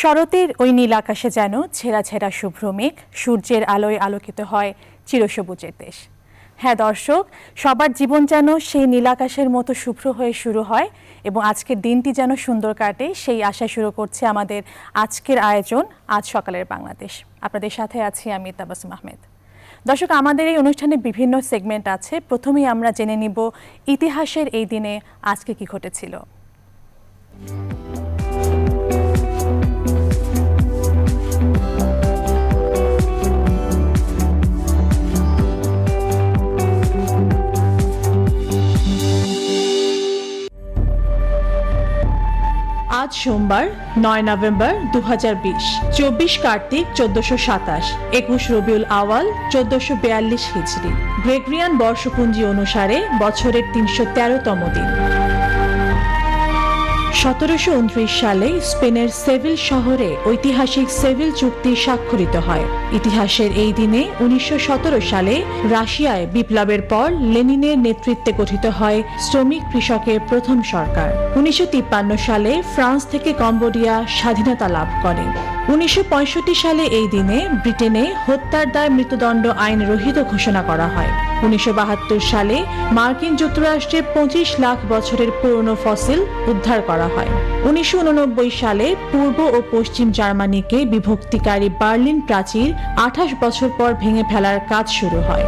শরতের ওই নীল আকাশে যেন ছেঁড়া ছেঁড়া শুভ্র মেঘ, সূর্যের আলোয় আলোকিত হয় চিরসবুজের দেশ। হ্যাঁ দর্শক, সবার জীবন যেন সেই নীল আকাশের মতো শুভ্র হয়ে শুরু হয় এবং আজকের দিনটি যেন সুন্দর কাটে, সেই আশায় শুরু করছে আমাদের আজকের আয়োজন আজ সকালের বাংলাদেশ। আপনাদের সাথে আছি আমি তাবাসসুম আহমেদ। দর্শক, আমাদের এই অনুষ্ঠানে বিভিন্ন সেগমেন্ট আছে। প্রথমেই আমরা জেনে নিব ইতিহাসের এই দিনে আজকে কি ঘটেছিল। আজ সোমবার ৯ নভেম্বর ২০২০, ২৪ কার্তিক ১৪২৭, ২১ রবিউল আওয়াল ১৪৪২ হিজরি। গ্রেগরিয়ান বর্ষপঞ্জি অনুসারে বছরের ৩১৩তম দিন। ১৭২৯ সালে স্পেনের সেভিল শহরে ঐতিহাসিক সেভিল চুক্তি স্বাক্ষরিত হয়। ইতিহাসের এই দিনে ১৯১৭ সালে রাশিয়ায় বিপ্লবের পর লেনিনের নেতৃত্বে গঠিত হয় শ্রমিক কৃষকের প্রথম সরকার। ১৯৫৩ সালে ফ্রান্স থেকে কম্বোডিয়া স্বাধীনতা লাভ করে। ১৯৬৫ সালে এই দিনে ব্রিটেনে হত্যার দায় মৃত্যুদণ্ড আইন রহিত ঘোষণা করা হয়। ১৯৭২ সালে মার্কিন যুক্তরাষ্ট্রে ২৫ লাখ বছরের পুরনো ফসিল উদ্ধার করা হয়। ১৯৮৯ সালে পূর্ব ও পশ্চিম জার্মানিকে বিভক্তিকারী বার্লিন প্রাচীর ২৮ বছর পর ভেঙে ফেলার কাজ শুরু হয়।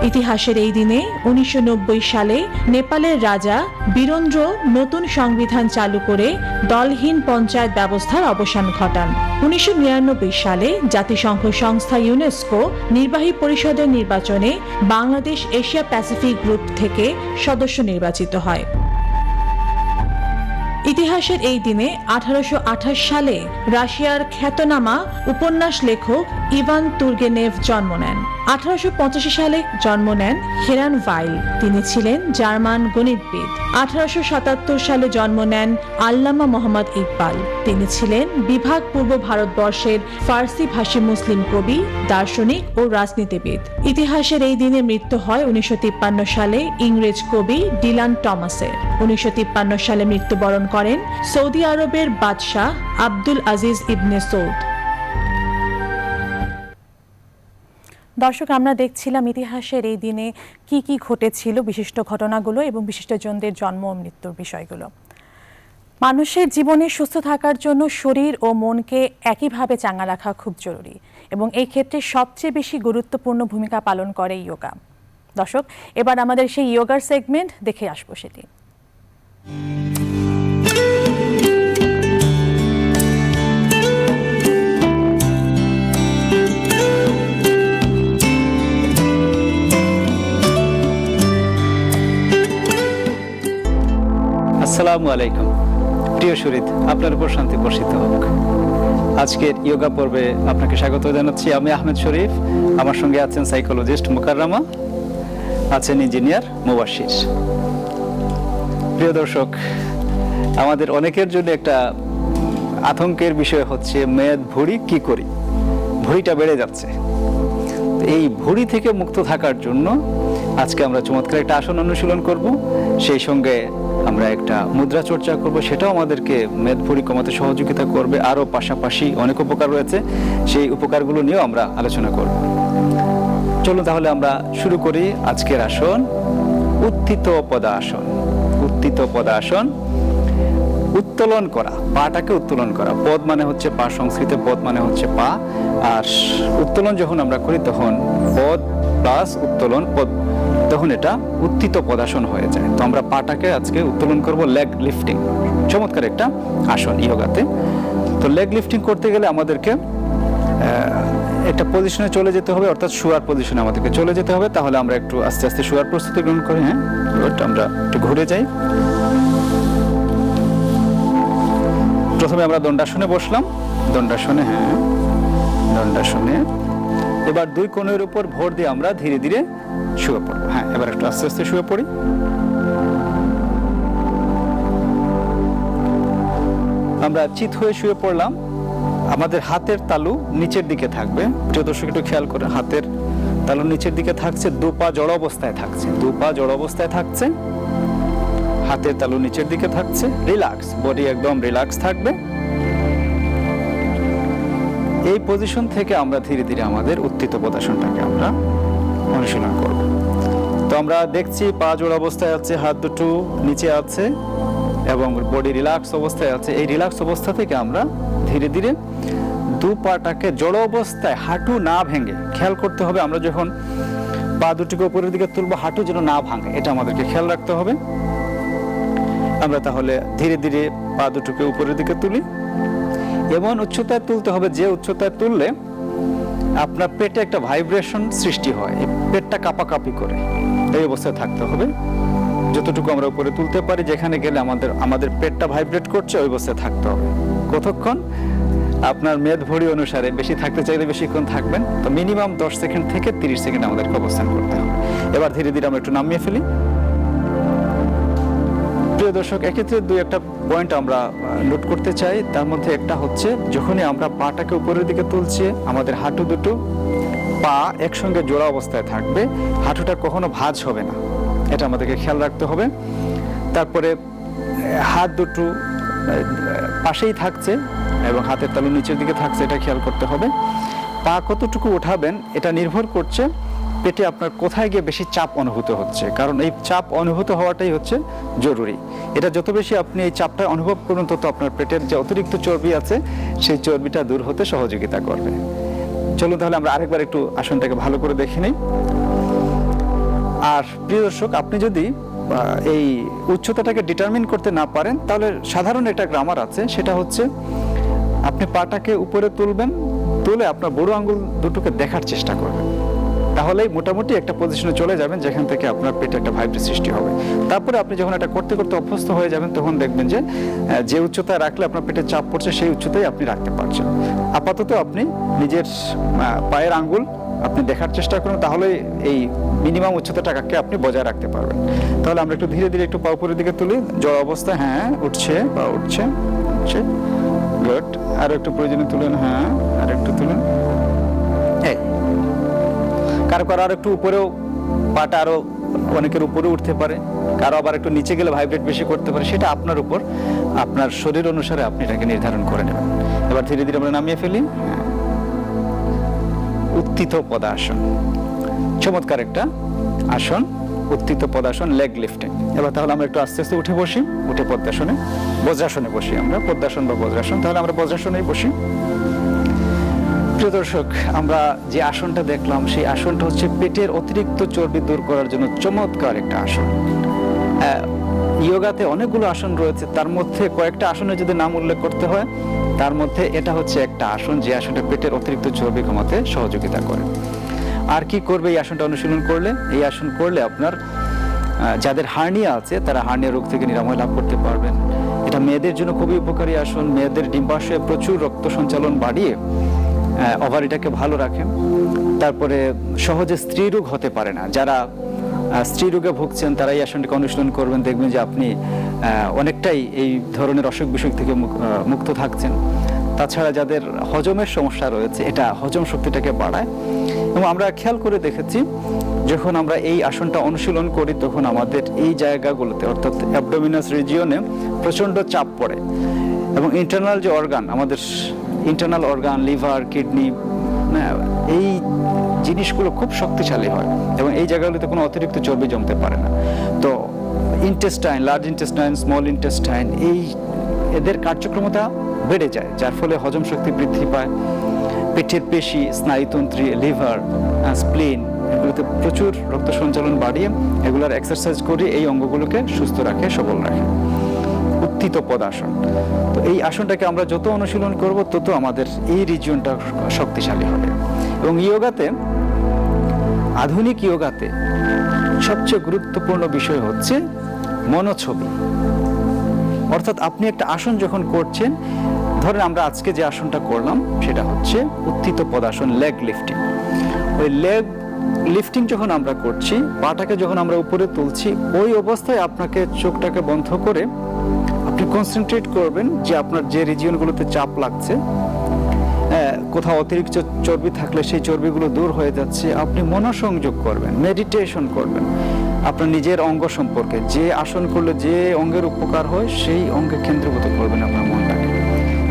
ইতিহাসের এই দিনে ১৯৯০ সালে নেপালের রাজা বীরেন্দ্র নতুন সংবিধান চালু করে দলহীন পঞ্চায়েত ব্যবস্থার অবসান ঘটান। ১৯৯৯ সালে জাতিসংঘ সংস্থা ইউনেস্কো নির্বাহী পরিষদের নির্বাচনে বাংলাদেশ এশিয়া প্যাসিফিক গ্রুপ থেকে সদস্য নির্বাচিত হয়। ইতিহাসের এই দিনে ১৮২৮ সালে রাশিয়ার খ্যাতনামা উপন্যাস লেখক ইভান তুর্গেনেভ জন্ম নেন। ১৮৮৫ সালে জন্ম নেন হেরান ভাইল, তিনি ছিলেন জার্মান গণিতবিদ। ১৮৭৭ সালে জন্ম নেন আল্লামা মোহাম্মদ ইকবাল, তিনি ছিলেন বিভাগ পূর্ব ভারতবর্ষের ফার্সি ভাষী মুসলিম কবি, দার্শনিক ও রাজনীতিবিদ। ইতিহাসের এই দিনে মৃত্যু হয় ১৯৫৩ সালে ইংরেজ কবি ডিলান টমাসের। ১৯৫৩ সালে মৃত্যুবরণ করেন সৌদি আরবের বাদশাহ আব্দুল আজিজ ইবনে সৌদ। দর্শক, আমরা দেখছিলাম ইতিহাসের এই দিনে কি কি ঘটেছিল, বিশিষ্ট ঘটনাগুলো এবং বিশিষ্টজনদের জন্ম ও মৃত্যুর বিষয়গুলো। মানুষের জীবনে সুস্থ থাকার জন্য শরীর ও মনকে একইভাবে চাঙ্গা রাখা খুব জরুরি এবং এই ক্ষেত্রে সবচেয়ে বেশি গুরুত্বপূর্ণ ভূমিকা পালন করে যোগা। দর্শক, এবার আমাদের সেই যোগার সেগমেন্ট দেখে আসবো সেটি। আসসালামু আলাইকুম। প্রিয় শরীর, আপনার উপর শান্তি বর্ষিত হোক। আজকের যোগা পর্বে আপনাকে স্বাগত জানাচ্ছি। আমি আহমেদ শরীফ, আমার সঙ্গে আছেন সাইকোলজিস্ট মুকাররমা, আছেন ইঞ্জিনিয়ার মুবাশশির। প্রিয় দর্শক, আমাদের অনেকের জন্য একটা আতঙ্কের বিষয় হচ্ছে মেদ ভুঁড়ি কি করি, ভুঁড়িটা বেড়ে যাচ্ছে। এই ভুঁড়ি থেকে মুক্ত থাকার জন্য আজকে আমরা চমৎকার একটা আসন অনুশীলন করব, সেই সঙ্গে আমরা একটা মুদ্রা চর্চা করব, সেটাও আমাদেরকে মেদ ভুঁড়ি কমাতে সহযোগিতা করবে। আরও পাশাপাশি অনেক উপকার রয়েছে, সেই উপকারগুলো নিয়েও আমরা আলোচনা করব। চলুন তাহলে আমরা শুরু করি আজকের আসন, উত্থিত পদাসন। উত্থিত পদাসন, উত্তোলন করা, পাটাকে উত্তোলন করা। পদ মানে হচ্ছে পা, সংস্কৃত পদ মানে হচ্ছে পা, আর উত্তোলন যখন আমরা করি তখন পদ প্লাস উত্তোলন পদ, তখন এটা উত্থিত পদাসন হয়ে যায়। তো আমরা পাটাকে আজকে উত্তোলন করব, লেগ লিফটিং। চমৎকার একটা আসন যোগাতে। তো লেগ লিফটিং করতে গেলে আমাদেরকে একটা পজিশনে চলে যেতে হবে, অর্থাৎ শোয়ার পজিশনে আমাদেরকে চলে যেতে হবে। তাহলে আমরা একটু আস্তে আস্তে শোয়ার প্রস্তুতি গ্রহণ করি। হ্যাঁ, আমরা একটু ঘুরে যাই। প্রথমে আমরা দণ্ডাসনে বসলাম, দণ্ডাসনে, হ্যাঁ দণ্ডাসনে। এবার দুই কোণের উপর ভর দিয়ে আমরা ধীরে ধীরে শুয়ে পড়বো। হ্যাঁ, এবার একটু আস্তে আস্তে শুয়ে পড়ি। আমরা চিত হয়ে শুয়ে পড়লাম। আমাদের হাতের তালু নিচের দিকে থাকবে। প্রিয় দর্শক, একটু খেয়াল করে, হাতের তালু নিচের দিকে থাকছে, দু পা জড় অবস্থায় থাকছে, দু পা জড় অবস্থায় থাকছে। হাতের তালু নিচের দিকে থাকছে, রিল্যাক্স, বডি একদম রিল্যাক্স থাকবে। এই পজিশন থেকে আমরা ধীরে ধীরে আমাদের উত্থিত পদাসনটাকে আমরা অনুশীলন করব। তো আমরা দেখছি পা জোড়া অবস্থায় আছে, হাত দুটো নিচে আছে এবং বডি রিল্যাক্স অবস্থায় আছে। এই রিল্যাক্স অবস্থা থেকে আমরা ধীরে ধীরে দু পাটাকে জড় অবস্থায়, হাঁটু না ভেঙে, খেয়াল করতে হবে আমরা যখন পা দুটিকে উপরের দিকে তুলবো হাঁটু যেন না ভাঙে, এটা আমাদেরকে খেয়াল রাখতে হবে। আমরা তাহলে ধীরে ধীরে পা দুটোকে উপরের দিকে তুলি। এমন উচ্চতায় তুলতে হবে যে উচ্চতায় তুললে আপনার পেটে একটা ভাইব্রেশন সৃষ্টি হয়, পেটটা কাঁপাকাঁপি করে, এই অবস্থায় থাকতে হবে। যতটুকু আমরা উপরে তুলতে পারি, যেখানে গেলে আমাদের পেটটা ভাইব্রেট করছে ওই অবস্থায় থাকতে হবে। কতক্ষণ? আপনার মেদ ভরি অনুসারে, বেশি থাকতে চাইলে বেশিক্ষণ থাকবেন। তো মিনিমাম 10 সেকেন্ড থেকে 30 সেকেন্ড আমাদেরকে অবস্থান করতে হবে। এবার ধীরে ধীরে আমরা একটু নামিয়ে ফেলি। প্রিয় দর্শক, এক্ষেত্রে দুই একটা পয়েন্ট আমরা নোট করতে চাই। তার মধ্যে একটা হচ্ছে, যখনই আমরা পাটাকে উপরের দিকে তুলছি, আমাদের হাঁটু দুটো পা একসঙ্গে জোড়া অবস্থায় থাকবে, হাঁটুটা কখনো ভাঁজ হবে না, এটা আমাদেরকে খেয়াল রাখতে হবে। তারপরে হাত দুটো পাশেই থাকছে এবং হাতের তালু নিচের দিকে থাকছে, এটা খেয়াল করতে হবে। পা কতটুকু উঠাবেন এটা নির্ভর করছে পেটে আপনার কোথায় গিয়ে বেশি চাপ অনুভূত হচ্ছে, কারণ এই চাপ অনুভূত হওয়াটাই হচ্ছে জরুরি। এটা যত বেশি আপনি এই চাপটা অনুভব করুন, তত আপনার পেটের যে অতিরিক্ত চর্বি আছে সেই চর্বিটা দূর হতে সহযোগিতা করবে। চলুন তাহলে আমরা আরেকবার একটু আসনটাকে ভালো করে দেখে নিই। আর প্রিয় দর্শক, আপনি যদি এই উচ্চতাটাকে ডিটারমিন করতে না পারেন, তাহলে সাধারণ একটা গ্রামার আছে, সেটা হচ্ছে আপনি পাটাকে উপরে তুলবেন, তুলে আপনার বুড়ো আঙ্গুল দুটোকে দেখার চেষ্টা করবেন, তাহলেই মোটামুটি একটা পজিশনে চলে যাবেন যেখান থেকে আপনার পেটে একটা ভাইব্রেশন সৃষ্টি হবে। তারপরে আপনি যখন এটা করতে করতে অভ্যস্ত হয়ে যাবেন, তখন দেখবেন যে উচ্চতায় রাখলে আপনার পেটে চাপ পড়ছে সেই উচ্চতায় আপনি রাখতে পারছেন। আপাতত আপনি নিজের পায়ের আঙ্গুল আপনি দেখার চেষ্টা করুন, তাহলে এই মিনিমাম উচ্চতাটাকে আপনি বজায় রাখতে পারবেন। তাহলে আমরা একটু ধীরে ধীরে একটু পা উপরের দিকে তুলি, জড় অবস্থায়, হ্যাঁ উঠছে, পা উঠছে, উঠছে, গুড। আর একটু প্রয়োজনে তুলেন, হ্যাঁ আর একটু তুলেন। এই কারো আর একটু উপরেও, পাটা আরো অনেকের উপরে উঠতে পারে, কারো আবার একটু নিচে গেলে ভাইব্রেট বেশি করতে পারে, সেটা আপনার উপর, আপনার শরীর অনুসারে আপনি এটাকে নির্ধারণ করে নেবেন। এবার ধীরে ধীরে আমরা নামিয়ে ফেলি। উত্থিত পদাসন, চমৎকার একটা আসন, উত্থিত পদাসন, লেগ লিফটিং। এবার তাহলে আমরা একটু আস্তে আস্তে উঠে বসি, উঠে পদ্মাসনে, বজ্রাসনে বসি আমরা, পদ্মাসন বা বজ্রাসন। তাহলে আমরা বজ্রাসনেই বসি। প্রিয় দর্শক, আমরা যে আসনটা দেখলাম সেই আসনটা হচ্ছে পেটের অতিরিক্ত চর্বি দূর করার জন্য চমৎকার একটা আসন। ইয়োগাতে অনেকগুলো আসন রয়েছে, তার মধ্যে কয়েকটা আসনের যদি নাম উল্লেখ করতে হয়, তার মধ্যে এটা হচ্ছে একটা আসন যে আসনটা পেটের অতিরিক্ত চর্বি কমাতে সহযোগিতা করে। আর কি করবে এই আসনটা অনুশীলন করলে? এই আসন করলে আপনার যাদের হার্নিয়া আছে তারা হার্নিয়া রোগ থেকে নিরাময় লাভ করতে পারবেন। এটা মেয়েদের জন্য খুবই উপকারী আসন। মেয়েদের ডিম্বাশয়ে প্রচুর রক্ত সঞ্চালন বাড়িয়ে ওভারিটাকে ভালো রাখে। তারপরে সহজে স্ত্রী রোগ হতে পারে না, যারা স্ত্রী রোগে ভুগছেন তারা এই আসনটিকে অনুশীলন করবেন, দেখবেন যে আপনি অনেকটাই এই ধরনের অসুখ বিসুখ থেকে মুক্ত থাকছেন। তাছাড়া যাদের হজমের সমস্যা রয়েছে, এটা হজম শক্তিটাকে বাড়ায়। এবং আমরা খেয়াল করে দেখেছি, যখন আমরা এই আসনটা অনুশীলন করি তখন আমাদের এই জায়গাগুলোতে, অর্থাৎ অ্যাবডোমিনাস রিজিয়নে প্রচণ্ড চাপ পড়ে এবং ইন্টারনাল যে অর্গান, আমাদের ইন্টারনাল অর্গান, লিভার, কিডনি, এই জিনিসগুলো খুব শক্তিশালী হয় এবং এই জায়গাগুলোতে কোনো অতিরিক্ত চর্বি জমতে পারে না। তো intestine, large intestine, small intestine, এদের কার্যক্ষমতা বেড়ে যায়, যার ফলে হজম শক্তি বৃদ্ধি পায়। পেটের পেশি, স্নায়ুতন্ত্রী, লিভার, স্প্লিন, এগুলোতে প্রচুর রক্ত সঞ্চালন বাড়িয়ে এগুলোর এক্সারসাইজ করে এই অঙ্গগুলোকে সুস্থ রাখে, সবল রাখে। উত্থিত পদাসন। তো এই আসনটাকে আমরা যত অনুশীলন করব তত আমাদের এই রিজিয়নটা শক্তিশালী হবে। এবং ইয়োগাতে, আধুনিক ইয়োগাতে সবচেয়ে গুরুত্বপূর্ণ বিষয় হচ্ছে মনোছবি। অর্থাৎ আপনি একটা আসন যখন করছেন, ধরেন আমরা আজকে যে আসনটা করলাম সেটা হচ্ছে উত্থিত পদাসন, লেগ লিফটিং। ওই লেগ লিফটিং যখন আমরা করছি, পাটাকে যখন আমরা উপরে তুলছি, ওই অবস্থায় আপনাকে চোখটাকে বন্ধ করে আপনি কনসেন্ট্রেট করবেন যে আপনার যে রিজিয়নগুলোতে চাপ লাগছে, কোথাও অতিরিক্ত চর্বি থাকলে সেই চর্বিগুলো দূর হয়ে যাচ্ছে, আপনি মনোসংযোগ করবেন, মেডিটেশন করবেন। আপনার নিজের অঙ্গ সম্পর্কে, যে আসন করলে যে অঙ্গের উপকার হয় সেই অঙ্গে কেন্দ্রীভূত করবেন আপনার মনটাকে।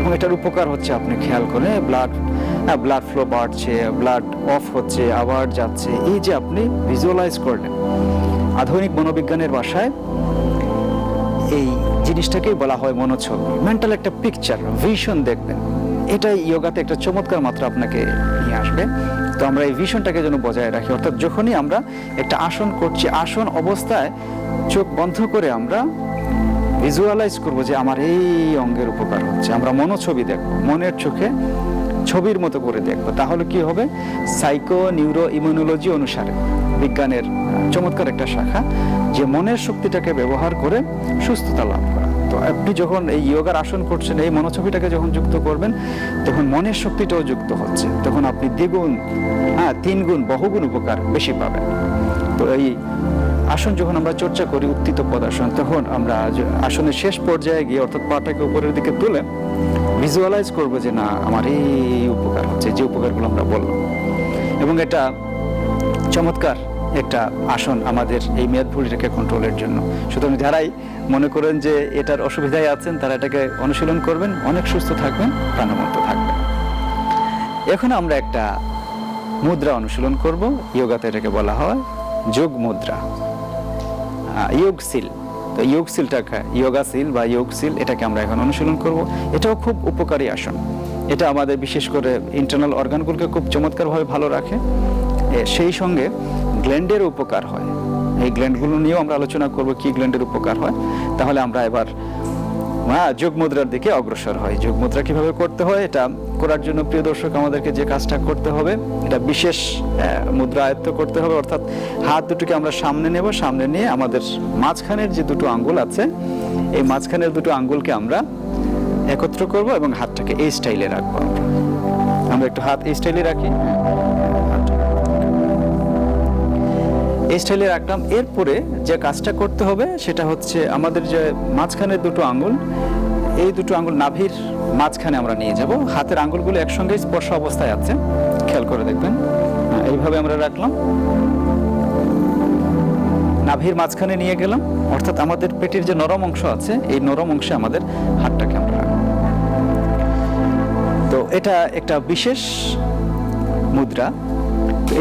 এবং এটার উপকার হচ্ছে আপনি খেয়াল করে ব্লাড ফ্লো বাড়ছে, ব্লাড অফ হচ্ছে, আবার যাচ্ছে, এই যে আপনি ভিজুয়ালাইজ করলেন। আধুনিক মনোবিজ্ঞানের ভাষায় এই জিনিসটাকেই বলা হয় মনোছবি, মেন্টাল একটা পিকচার, ভিশন দেখবেন। এটাই যোগাতে একটা চমৎকার মাত্রা আপনাকে নিয়ে আসবে। তো আমরা এই ভিশনটাকে যেন বজায় রাখি, অর্থাৎ যখনই আমরা একটা আসন করছি, আসন অবস্থায় চোখ বন্ধ করে আমরা ভিজুয়ালাইজ করব যে আমার এই অঙ্গের উপকার হচ্ছে। আমরা মনোছবি দেখব, মনের চোখে ছবির মতো করে দেখব। তাহলে কি হবে? সাইকো নিউরো ইমিউনোলজি অনুসারে বিজ্ঞানের চমৎকার একটা শাখা, যে মনের শক্তিটাকে ব্যবহার করে সুস্থতা লাভ করা। তো আপনি যখন এই যোগার আসন করছেন, এই মনোছবিটাকে যখন যুক্ত করবেন, তখন মনের শক্তিটাও যুক্ত হচ্ছে, তখন আপনি দ্বিগুণ, তিনগুণ, বহুগুণ উপকার বেশি পাবেন। তো এই আসন যখন আমরা চর্চা করি, উত্থিত পদাসন, তখন আমরা আসনের শেষ পর্যায়ে গিয়ে, অর্থাৎ পাটাকে উপরের দিকে তুলে ভিজুয়ালাইজ করবো যে না, আমার এই উপকার হচ্ছে, যে উপকারগুলো আমরা বললাম। এবং এটা চমৎকার একটা আসন আমাদের এই মেদভুঁড়িটাকে কন্ট্রোলের জন্য। সুতরাং যারাই মনে করেন যে এটার অসুবিধায় আছেন, তারা এটাকে অনুশীলন করবেন, অনেক সুস্থ থাকবেন, প্রাণবন্ত থাকবেন। এখন আমরা একটা মুদ্রা অনুশীলন করব। যোগাতে এটাকে বলা হয় যোগ মুদ্রা, যোগশীল। তো যোগশীলটাকে, যোগাশীল বা যোগশীল, এটাকে আমরা এখন অনুশীলন করব। এটাও খুব উপকারী আসন। এটা আমাদের বিশেষ করে ইন্টারনাল অর্গানগুলোকে খুব চমৎকারভাবে ভালো রাখে। সেই সঙ্গে গ্ল্যান্ডের উপকার হয়। এই গ্ল্যান্ডগুলো নিয়েও আমরা আলোচনা করব, কি গ্ল্যান্ডের উপকার হয়। তাহলে আমরা এবার যোগ মুদ্রার দিকে অগ্রসর হয়। যোগ মুদ্রা কিভাবে করতে হয়, এটা করার জন্য প্রিয় দর্শক আমাদেরকে যে কাজটা করতে হবে, এটা বিশেষ মুদ্রা আয়ত্ত করতে হবে। অর্থাৎ হাত দুটোকে আমরা সামনে নেব, সামনে নিয়ে আমাদের মাঝখানের যে দুটো আঙ্গুল আছে, এই মাঝখানের দুটো আঙ্গুলকে আমরা একত্র করব এবং হাতটাকে এই স্টাইলে রাখবো। আমরা একটু হাত এই স্টাইলে রাখি, এই স্টাইলে রাখলাম। এরপরে যে কাজটা করতে হবে সেটা হচ্ছে আমাদের যে মাঝখানের দুটো আঙ্গুল, এই দুটো আঙ্গুল নাভির মাঝখানে আমরা নিয়ে যাব। হাতের আঙ্গুলগুলো একসঙ্গে স্পর্শ অবস্থায় আছে, খেয়াল করে দেখবেন। এইভাবে আমরা রাখলাম, নাভির মাঝখানে নিয়ে গেলাম। অর্থাৎ আমাদের পেটের যে নরম অংশ আছে, এই নরম অংশে আমাদের হাতটাকে আমরা রাখবো। তো এটা একটা বিশেষ মুদ্রা,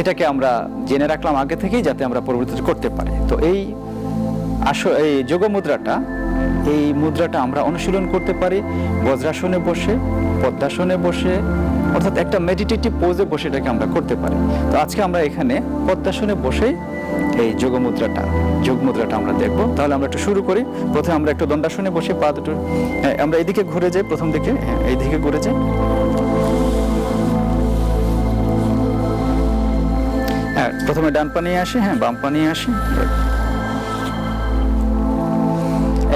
এটাকে আমরা জেনে রাখলাম আগে থেকেই, যাতে আমরা পরবর্তীতে করতে পারি। তো এই যোগ মুদ্রাটা, এই মুদ্রাটা আমরা অনুশীলন করতে পারি বজ্রাসনে বসে, পদ্মাসনে বসে, অর্থাৎ একটা মেডিটেটিভ পোজে বসে এটাকে আমরা করতে পারি। তো আজকে আমরা এখানে পদ্মাসনে বসে এই যোগ মুদ্রাটা আমরা দেখব। তাহলে আমরা একটু শুরু করি। প্রথমে আমরা একটু দণ্ডাসনে বসে পা দুটো আমরা এইদিকে ঘুরে যাই, প্রথম দিকে এইদিকে ঘুরে যাই। প্রথমে ডান পা নিয়ে আসি, বাম পা নিয়ে আসি।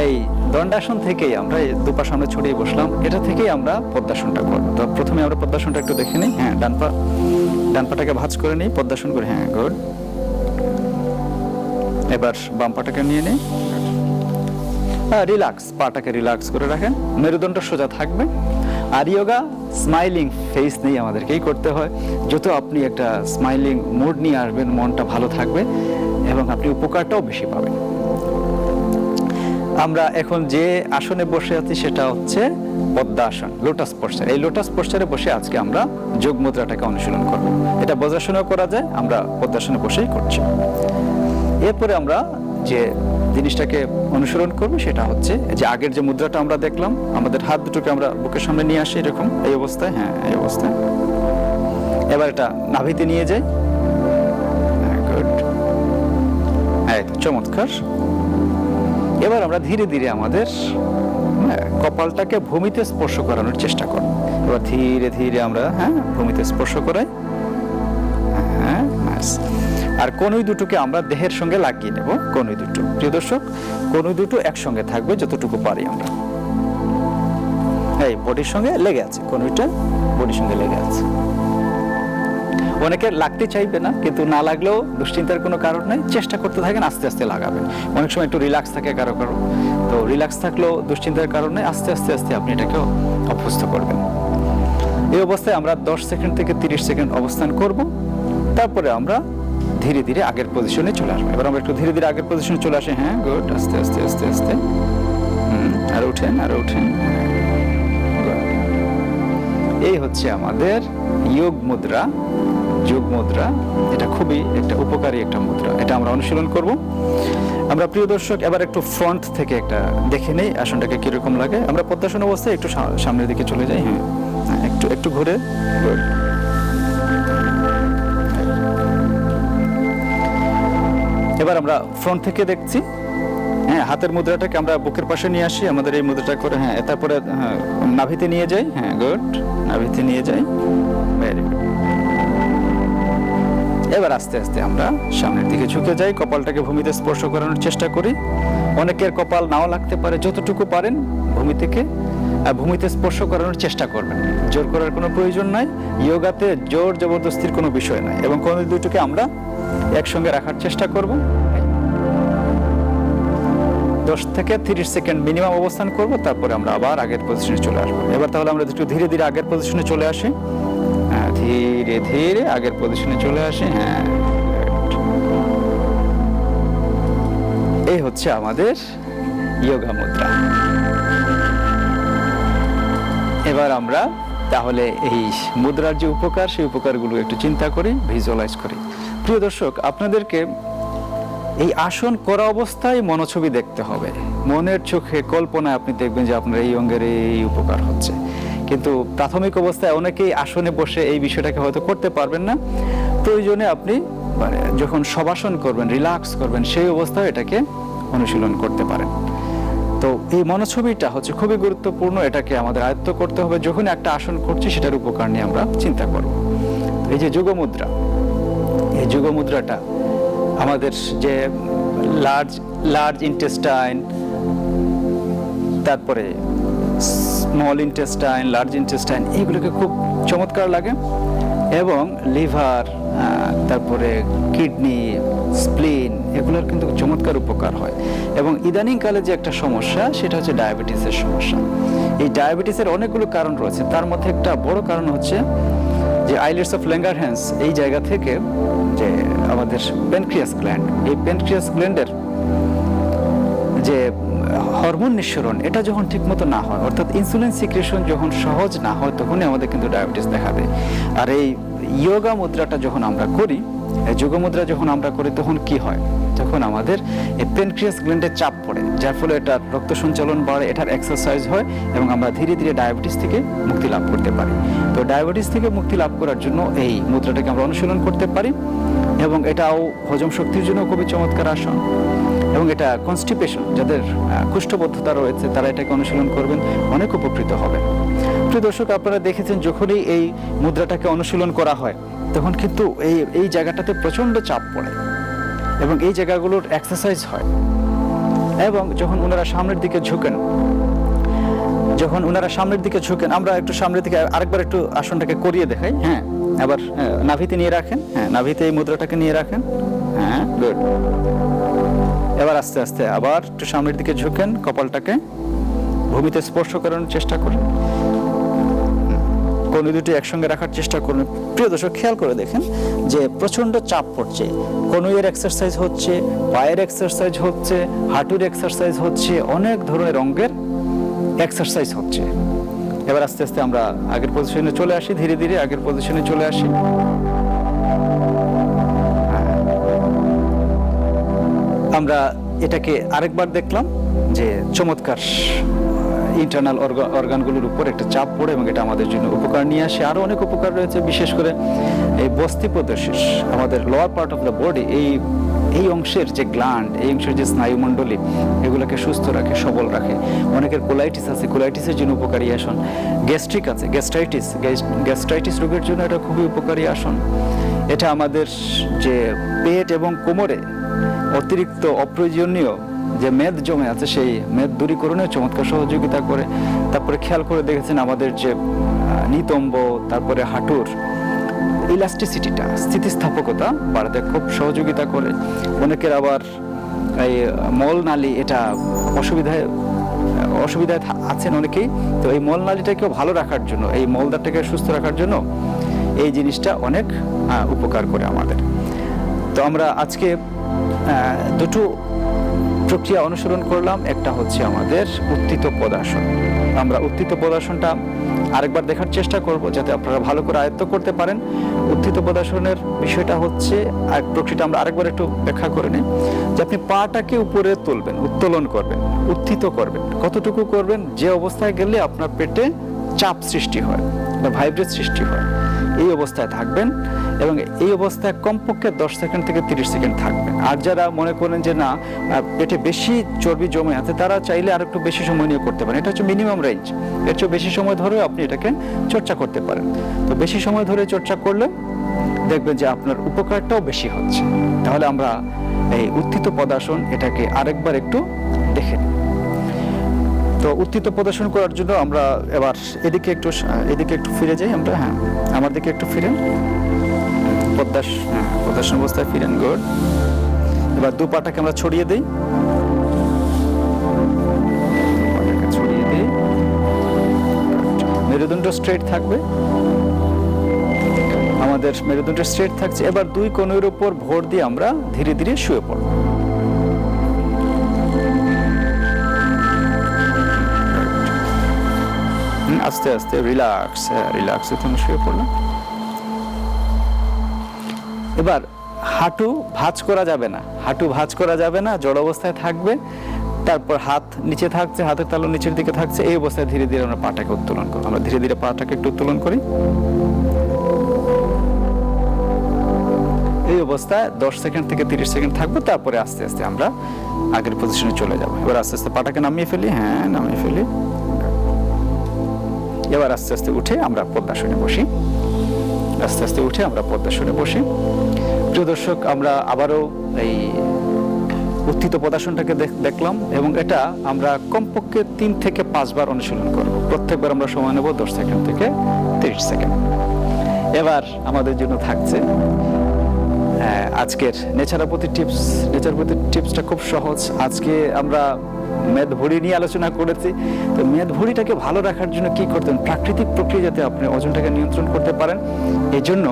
এই দণ্ডাসন থেকেই আমরা দুপা সামনে ছড়িয়ে বসলাম, এটা থেকেই আমরা পদ্মাসনটা করব। তো প্রথমে আমরা পদ্মাসনটা একটু দেখে নিই। ডান পাটাকে ভাঁজ করে নিই, পদ্মাসন করে। গুড। এবার বাম পাটাকে নিয়ে নিই, রিল্যাক্স, পাটাকে রিল্যাক্স করে রাখেন, মেরুদণ্ড সোজা থাকবে। আর যোগা স্মাইলিং ফেস নেই, আমাদেরকেই করতে হয়। যত আপনি একটা স্মাইলিং মুড নিয়ে আসবেন, মনটা ভালো থাকবে এবং আপনি উপকারটাও বেশি পাবেন। আমরা এখন যে আসনে বসে আছি সেটা হচ্ছে পদ্মাসন, লোটাস পোস্টার। এই লোটাস পোস্টারে বসে আজকে আমরা যোগ মুদ্রাটাকে অনুশীলন করব। এটা বজ্রাসনেও করা যায়, আমরা পদ্মাসনে বসেই করছি। এরপরে আমরা যে জিনিসটাকে অনুসরণ করবো সেটা হচ্ছে যে আগের যে মুদ্রাটা আমরা দেখলাম, আমাদের হাত দুটোকে আমরা বুকের সামনে নিয়ে আসি, এরকম এই অবস্থায়। এই অবস্থায় এবার এটা নাভিতে নিয়ে যাই। গুড, চমৎকার। এবার আমরা ধীরে ধীরে আমাদের কপালটাকে ভূমিতে স্পর্শ করানোর চেষ্টা করব। এবার ধীরে ধীরে আমরা ভূমিতে স্পর্শ করাই। আর কনুই দুটোকে আমরা দেহের সঙ্গে লাগিয়ে নেব। কনুই দুটো, প্রিয় দর্শক, কনুই দুটো একসঙ্গে থাকবে যতটুকু পারি আমরা। এই বডির সঙ্গে লেগে আছে, কনুইটা বডির সঙ্গে লেগে আছে। অনেকে লাগতে চাইবে না, কিন্তু না লাগলেও দুশ্চিন্তার কোনো কারণ নেই, চেষ্টা করতে থাকেন, আস্তে আস্তে লাগাবেন। অনেক সময় একটু রিল্যাক্স থাকে কারো, তো রিল্যাক্স থাকলেও দুশ্চিন্তার কারণে আস্তে আস্তে আপনি এটাকে অভ্যস্ত করবেন। এই অবস্থায় আমরা 10 সেকেন্ড থেকে 30 সেকেন্ড অবস্থান করব। তারপরে আমরা ধীরে ধীরে আগের পজিশনে চলে আসবে। এবার আমরা একটু ধীরে ধীরে আগের পজিশনে চলে আসি। হ্যাঁ, গুড। আস্তে আস্তে আস্তে আস্তে আর উঠেন, আর উঠেন। Good. এই হচ্ছে আমাদের যোগ মুদ্রা। যোগ মুদ্রা এটা খুবই একটা উপকারী একটা মুদ্রা, এটা আমরা অনুশীলন করব। আমরা প্রিয় দর্শক এবার একটু ফ্রন্ট থেকে একটা দেখে নেই আসনটাকে কিরকম লাগে। আমরা পদ্মাসন অবস্থায় একটু সামনের দিকে চলে যাই। হ্যাঁ, একটু একটু ঘুরে। Good. এবার আমরা ফ্রন্ট থেকে দেখছি। হ্যাঁ, হাতের মুদ্রাটাকে আমরা বুকের পাশে নিয়ে আসি, আমাদের এই মুদ্রাটা করে। হ্যাঁ, তারপরে নাভিতে নিয়ে যাই। হ্যাঁ, গুড। নাভিতে নিয়ে যাই। Very good. এবার আস্তে আস্তে আমরা সামনের দিকে ঝুঁকে যাই, কপালটাকে ভূমিতে স্পর্শ করানোর চেষ্টা করি। অনেকের কপাল নাও লাগতে পারে, যতটুকু পারেন ভূমিতে স্পর্শ করানোর চেষ্টা করবেন। জোর করার কোনো প্রয়োজন নাই। যোগাতে জোর জবরদস্তির কোনো বিষয় নাই। এবং কোন দুইটাকে আমরা একসঙ্গে রাখার চেষ্টা করব। 10 থেকে 30 সেকেন্ড মিনিমাম অবস্থান করব, তারপরে আমরা আবার আগের পজিশনে চলে আসবো। এবার তাহলে আমরা একটু ধীরে ধীরে আগের পজিশনে চলে আসি। হ্যাঁ, ধীরে ধীরে আগের পজিশনে চলে আসি। হ্যাঁ, এই হচ্ছে আমাদের যোগা মুদ্রা। এবার আমরা তাহলে এই মুদ্রার যে উপকার, সেই উপকারগুলো একটু চিন্তা করি, ভিজুয়ালাইজ করি। প্রিয় দর্শক, আপনাদেরকে এই আসন করা অবস্থায় মনোছবি দেখতে হবে। মনের চোখে কল্পনায় আপনি দেখবেন যে আপনার এই অঙ্গের এই উপকার হচ্ছে। কিন্তু প্রাথমিক অবস্থায় অনেকেই আসনে বসে এই বিষয়টাকে হয়তো করতে পারবেন না। প্রয়োজনে আপনি যখন শবাসন করবেন, রিল্যাক্স করবেন, সেই অবস্থায় এটাকে অনুশীলন করতে পারেন। তো এই মনোছবিটা হচ্ছে খুবই গুরুত্বপূর্ণ। এটাকে আমাদের আয়ত্ত করতে হবে। যখন একটা আসন করছি সেটার উপকার নিয়ে আমরা চিন্তা করব। এই যে যোগমুদ্রা, এই যোগমুদ্রাটা আমাদের যে লার্জ ইন্টেস্টাইন, তারপরে স্মল ইন্টেস্টাইন, লার্জ ইন্টেস্টাইন, এইগুলোকে খুব চমৎকার লাগে। এবং লিভার, তারপরে কিডনি, স্প্লিন, এগুলোর কিন্তু চমৎকার উপকার হয়। এবং ইদানিংকালে যে একটা সমস্যা, সেটা হচ্ছে ডায়াবেটিসের সমস্যা। এই ডায়াবেটিসের অনেকগুলো কারণ রয়েছে। তার মধ্যে একটা বড় কারণ হচ্ছে যে আইলেটস অফ ল্যাঙ্গারহ্যান্স, এই জায়গা থেকে যে আমাদের প্যানক্রিয়াস গ্ল্যান্ড, এই প্যানক্রিয়াস গ্ল্যান্ডের যে হরমোন নিঃসরণ, এটা যখন ঠিকমতো না হয়, অর্থাৎ ইনসুলিন সিক্রেশন যখন সহজ না হয়, তখনই আমাদের কিন্তু ডায়াবেটিস দেখা দেয়। আর এই যোগা মুদ্রাটা যখন আমরা করি, এই যোগ মুদ্রা যখন আমরা করি, তখন কি হয়? তখন আমাদের এই প্যানক্রিয়াস গ্ল্যান্ডে চাপ পড়ে, যার ফলে এটার রক্ত সঞ্চালন বাড়ে, এটার এক্সারসাইজ হয় এবং আমরা ধীরে ধীরে ডায়াবেটিস থেকে মুক্তি লাভ করতে পারি। তো ডায়াবেটিস থেকে মুক্তি লাভ করার জন্য এই মুদ্রাটাকে আমরা অনুশীলন করতে পারি। এবং এটাও হজম শক্তির জন্য খুবই চমৎকার আসন। এবং এটা কনস্টিপেশন, যাদের কুষ্ঠবদ্ধতা রয়েছে, তারা এটাকে অনুশীলন করবেন, অনেক উপকৃত হবেন। প্রিয় দর্শক, আপনারা দেখেছেন যখনই এই মুদ্রাটাকে অনুশীলন করা হয়, তখন কিন্তু এই জায়গাটাতে প্রচণ্ড চাপ পড়ে এবং এই জায়গাগুলোর এক্সারসাইজ হয়। এবং যখন ওনারা সামনের দিকে ঝুঁকেন, আমরা একটু সামনের দিকে আরেকবার একটু আসনটাকে করিয়ে দেখাই। হ্যাঁ, আবার নাভিতে নিয়ে রাখেন। হ্যাঁ, নাভিতে এই মুদ্রাটাকে নিয়ে রাখেন। হ্যাঁ, গুড। এবার আস্তে আস্তে আবার একটু সামনের দিকে ঝুঁকেন, কপালটাকে ভূমিতে স্পর্শ করানোর চেষ্টা করুন। কনুই দুটি একসঙ্গে রাখার চেষ্টা করুন। প্রিয় দর্শক, খেয়াল করে দেখেন যে প্রচন্ড চাপ পড়ছে। কনুইয়ের এক্সারসাইজ হচ্ছে, পায়ের এক্সারসাইজ হচ্ছে, হাঁটুর এক্সারসাইজ হচ্ছে, অনেক ধরনের অঙ্গের এক্সারসাইজ হচ্ছে। এবার আস্তে আস্তে আমরা আগের পজিশনে চলে আসি, ধীরে ধীরে আগের পজিশনে চলে আসি। আমরা এটাকে আরেকবার দেখলাম যে চমৎকার ইন্টারনাল অর্গানগুলোর উপর একটা চাপ পড়ে এবং এটা আমাদের জন্য উপকার নিয়ে আসে। আরও অনেক উপকার রয়েছে, বিশেষ করে এই বস্তি প্রদেশের আমাদের lower part of the body, এই অংশের যে গ্ল্যান্ড, এই অংশের যে স্নায়ুমণ্ডলী, এগুলোকে সুস্থ রাখে, সবল রাখে। অনেকের কোলাইটিস আছে, কোলাইটিসের জন্য উপকারী আসন। গ্যাস্ট্রিক আছে, গ্যাস্ট্রাইটিস রোগের জন্য এটা খুবই উপকারী আসন। এটা আমাদের যে পেট এবং কোমরে অতিরিক্ত অপ্রয়োজনীয় যে মেদ জমে আছে, সেই মেদ দূরীকরণে চমৎকার সহযোগিতা করে। তারপরে খেয়াল করে দেখেছেন আমাদের যে নিতম্ব, তারপরে হাঁটুর ইলাস্টিসিটিটা, স্থিতিস্থাপকতা বাড়াতে খুব সহযোগিতা করে। অনেকের আবার এই মলনালী, এটা অসুবিধায় আছেন অনেকেই। তো এই মলনালীটাকেও ভালো রাখার জন্য, এই মলদারটাকে সুস্থ রাখার জন্য এই জিনিসটা অনেক উপকার করে আমাদের। তো আমরা আজকে দুটো প্রক্রিয়া অনুসরণ করলাম। একটা হচ্ছে আমাদের উত্থিত পদাসন। আমরা উত্থিত পদাসনটা আরেকবার দেখার চেষ্টা করব যাতে আপনারা ভালো করে আয়ত্ত করতে পারেন। উত্থিত পদাসনের বিষয়টা হচ্ছে, আর প্রক্রিয়াটা আমরা আরেকবার একটু ব্যাখ্যা করে নিই, যে আপনি পাটাকে উপরে তুলবেন, উত্তোলন করবেন, উত্থিত করবেন। কতটুকু করবেন? যে অবস্থায় গেলে আপনার পেটে চাপ সৃষ্টি হয় বা ভাইব্রেট সৃষ্টি হয়, এই অবস্থায় থাকবেন এবং এই অবস্থায় কমপক্ষে 10 সেকেন্ড থেকে 30 সেকেন্ড থাকবেন। আর যারা মনে করেন যে না পেটে বেশি চর্বি জমে আছে, তারা চাইলে আর একটু বেশি সময় নিয়ে করতে পারেন। এটা হচ্ছে মিনিমাম রেঞ্জ। এর চেয়ে বেশি সময় ধরেও আপনি এটাকে চর্চা করতে পারেন। তো বেশি সময় ধরে চর্চা করলে দেখবেন যে আপনার উপকারটাও বেশি হচ্ছে। তাহলে আমরা এই উত্থিত পদাসন এটাকে আরেকবার একটু দেখে নিই। তো উত্থিত পদাসন করার জন্য আমরা এবার এদিকে একটু ফিরে যাই আমরা। হ্যাঁ, আমার দিকে একটু ফিরেন, পদ্মাসন অবস্থায় ফিরেন। গুড। এবার দু পাটাকে আমরা ছড়িয়ে দিই, মেরুদণ্ড স্ট্রেট থাকবে, আমাদের মেরুদণ্ড স্ট্রেট থাকছে। এবার দুই কোণের উপর ভর দিয়ে আমরা ধীরে ধীরে শুয়ে পড়ব। আস্তে আস্তে রিল্যাক্স তুমি শুয়ে পড়লাম। এবার হাঁটু ভাঁজ করা যাবে না, জড় অবস্থায় থাকবে। তারপর হাত নিচে থাকছে, হাতের তালু নিচের দিকে থাকছে। এই অবস্থায় ধীরে ধীরে আমরা পাটাকে উত্তোলন করি। আমরা ধীরে ধীরে পাটাকে একটু উত্তোলন করি। এই অবস্থায় 10 সেকেন্ড থেকে 30 সেকেন্ড থাকবো। তারপরে আস্তে আস্তে আমরা আগের পজিশনে চলে যাব। এবার আস্তে আস্তে পাটাকে নামিয়ে ফেলি। হ্যাঁ, নামিয়ে ফেলি। এবার আস্তে আস্তে উঠে আমরা পদ্মাসনে বসি। প্রিয় দর্শক, আমরা আবারও এই উত্থিত পদাসনটাকে দেখলাম এবং এটা আমরা কমপক্ষে 3 থেকে 5 বার অনুশীলন করব। প্রত্যেকবার আমরা সময় নেব 10 সেকেন্ড থেকে 30 সেকেন্ড। এবার আমাদের জন্য থাকছে আজকের নেচারোপ্যাথি টিপসটা খুব সহজ। আজকে আমরা মেদ ভুঁড়ি নিয়ে আলোচনা করেছি। তো মেদ ভুঁড়িটাকে ভালো রাখার জন্য কি করতেন, প্রাকৃতিক প্রক্রিয়া যাতে আপনি ওজনটাকে নিয়ন্ত্রণ করতে পারেন, এই জন্য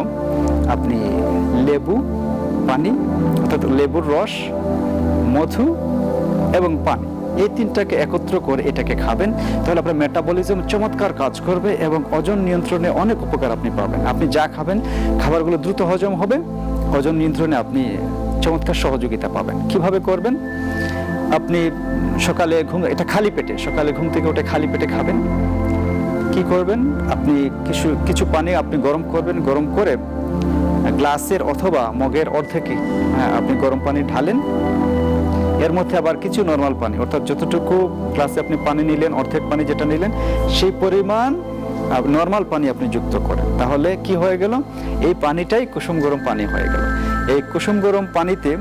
আপনি লেবু পানি, অর্থাৎ লেবুর রস, মধু এবং পানি, এই তিনটাকে একত্র করে এটাকে খাবেন। তাহলে আপনার মেটাবলিজম চমৎকার কাজ করবে এবং ওজন নিয়ন্ত্রণে অনেক উপকার আপনি পাবেন। আপনি যা খাবেন খাবারগুলো দ্রুত হজম হবে, ওজন নিয়ন্ত্রণে আপনি চমৎকার সহযোগিতা পাবেন। কিভাবে করবেন? আপনি সকালে সকালে ঘুম থেকে উঠে খালি পেটে খাবেন। কি করবেন? আপনি কিছু পানি আপনি গরম করবেন। গরম করে গ্লাসের অথবা মগের অর্ধেকে আপনি গরম পানি ঢালেন। এর মধ্যে আবার কিছু নরমাল পানি, অর্থাৎ যতটুকু গ্লাসে আপনি পানি নিলেন, অর্ধেক পানি যেটা নিলেন, সেই পরিমাণ নরমাল পানি আপনি যুক্ত করেন। তাহলে কি হয়ে গেল? এই পানিটাই কুসুম গরম পানি হয়ে গেল। এই কুসুম গরম পানিতে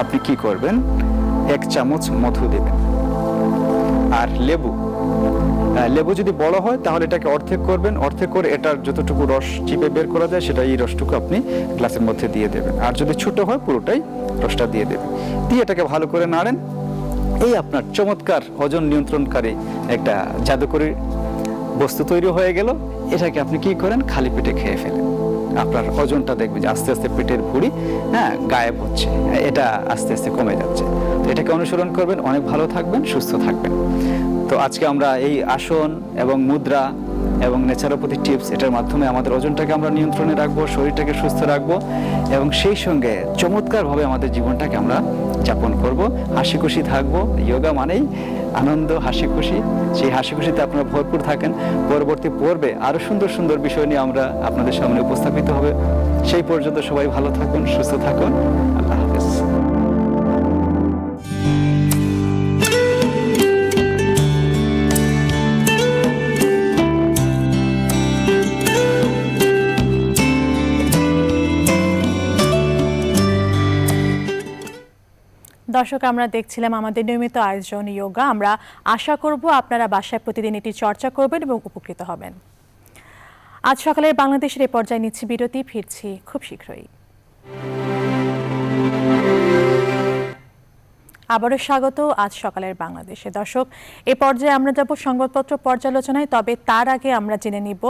আপনি কি করবেন? 1 চামচ মধু দেবেন। আর লেবু যদি বড় হয় তাহলে এটাকে অর্ধেক করবেন। অর্ধেক করে এটার যতটুকু রস চিপে বের করা যায় সেটা, এই রসটুকু আপনি গ্লাসের মধ্যে দিয়ে দেবেন। আর যদি ছোট হয় পুরোটাই রসটা দিয়ে দেবেন। দিয়ে এটাকে ভালো করে নাড়েন। এই আপনার চমৎকার ওজন নিয়ন্ত্রণকারী একটা জাদুকরী বস্তু তৈরি হয়ে গেল। এটাকে আপনি কি করেন? খালি পেটে খেয়ে ফেলেন। আপনার ওজনটা দেখবেন যে আস্তে আস্তে পেটের ভুঁড়ি গায়েব হচ্ছে, এটা আস্তে আস্তে কমে যাচ্ছে। তো এটাকে অনুসরণ করবেন, অনেক ভালো থাকবেন, সুস্থ থাকবেন। তো আজকে আমরা এই আসন এবং মুদ্রা এবং নেচারোপ্যাথি টিপস, এটার মাধ্যমে আমাদের ওজনটাকে আমরা নিয়ন্ত্রণে রাখবো, শরীরটাকে সুস্থ রাখবো এবং সেই সঙ্গে চমৎকারভাবে আমাদের জীবনটাকে আমরা যাপন করব, হাসি খুশি থাকবো। যোগা মানেই আনন্দ, হাসি খুশি। সেই হাসি খুশিতে আপনারা ভরপুর থাকেন। পরবর্তী পর্বে আরো সুন্দর সুন্দর বিষয় নিয়ে আমরা আপনাদের সামনে উপস্থাপিত হবে। সেই পর্যন্ত সবাই ভালো থাকুন, সুস্থ থাকুন। আল্লাহ হাফেজ। দর্শক, আমরা দেখছিলাম আমাদের নিয়মিত আয়োজন যোগা। আমরা আশা করব আপনারা বাসায় প্রতিদিন এটি চর্চা করবেন এবং উপকৃত হবেন। আজ সকালের বাংলাদেশের এই পর্যায়ে নিচ্ছি বিরতি, ফিরছি খুব শীঘ্রই। আবারও স্বাগত আজ সকালের বাংলাদেশে। দর্শক, এ পর্যায়ে আমরা যাব সংবাদপত্র পর্যালোচনায়। তবে তার আগে আমরা জেনে নিব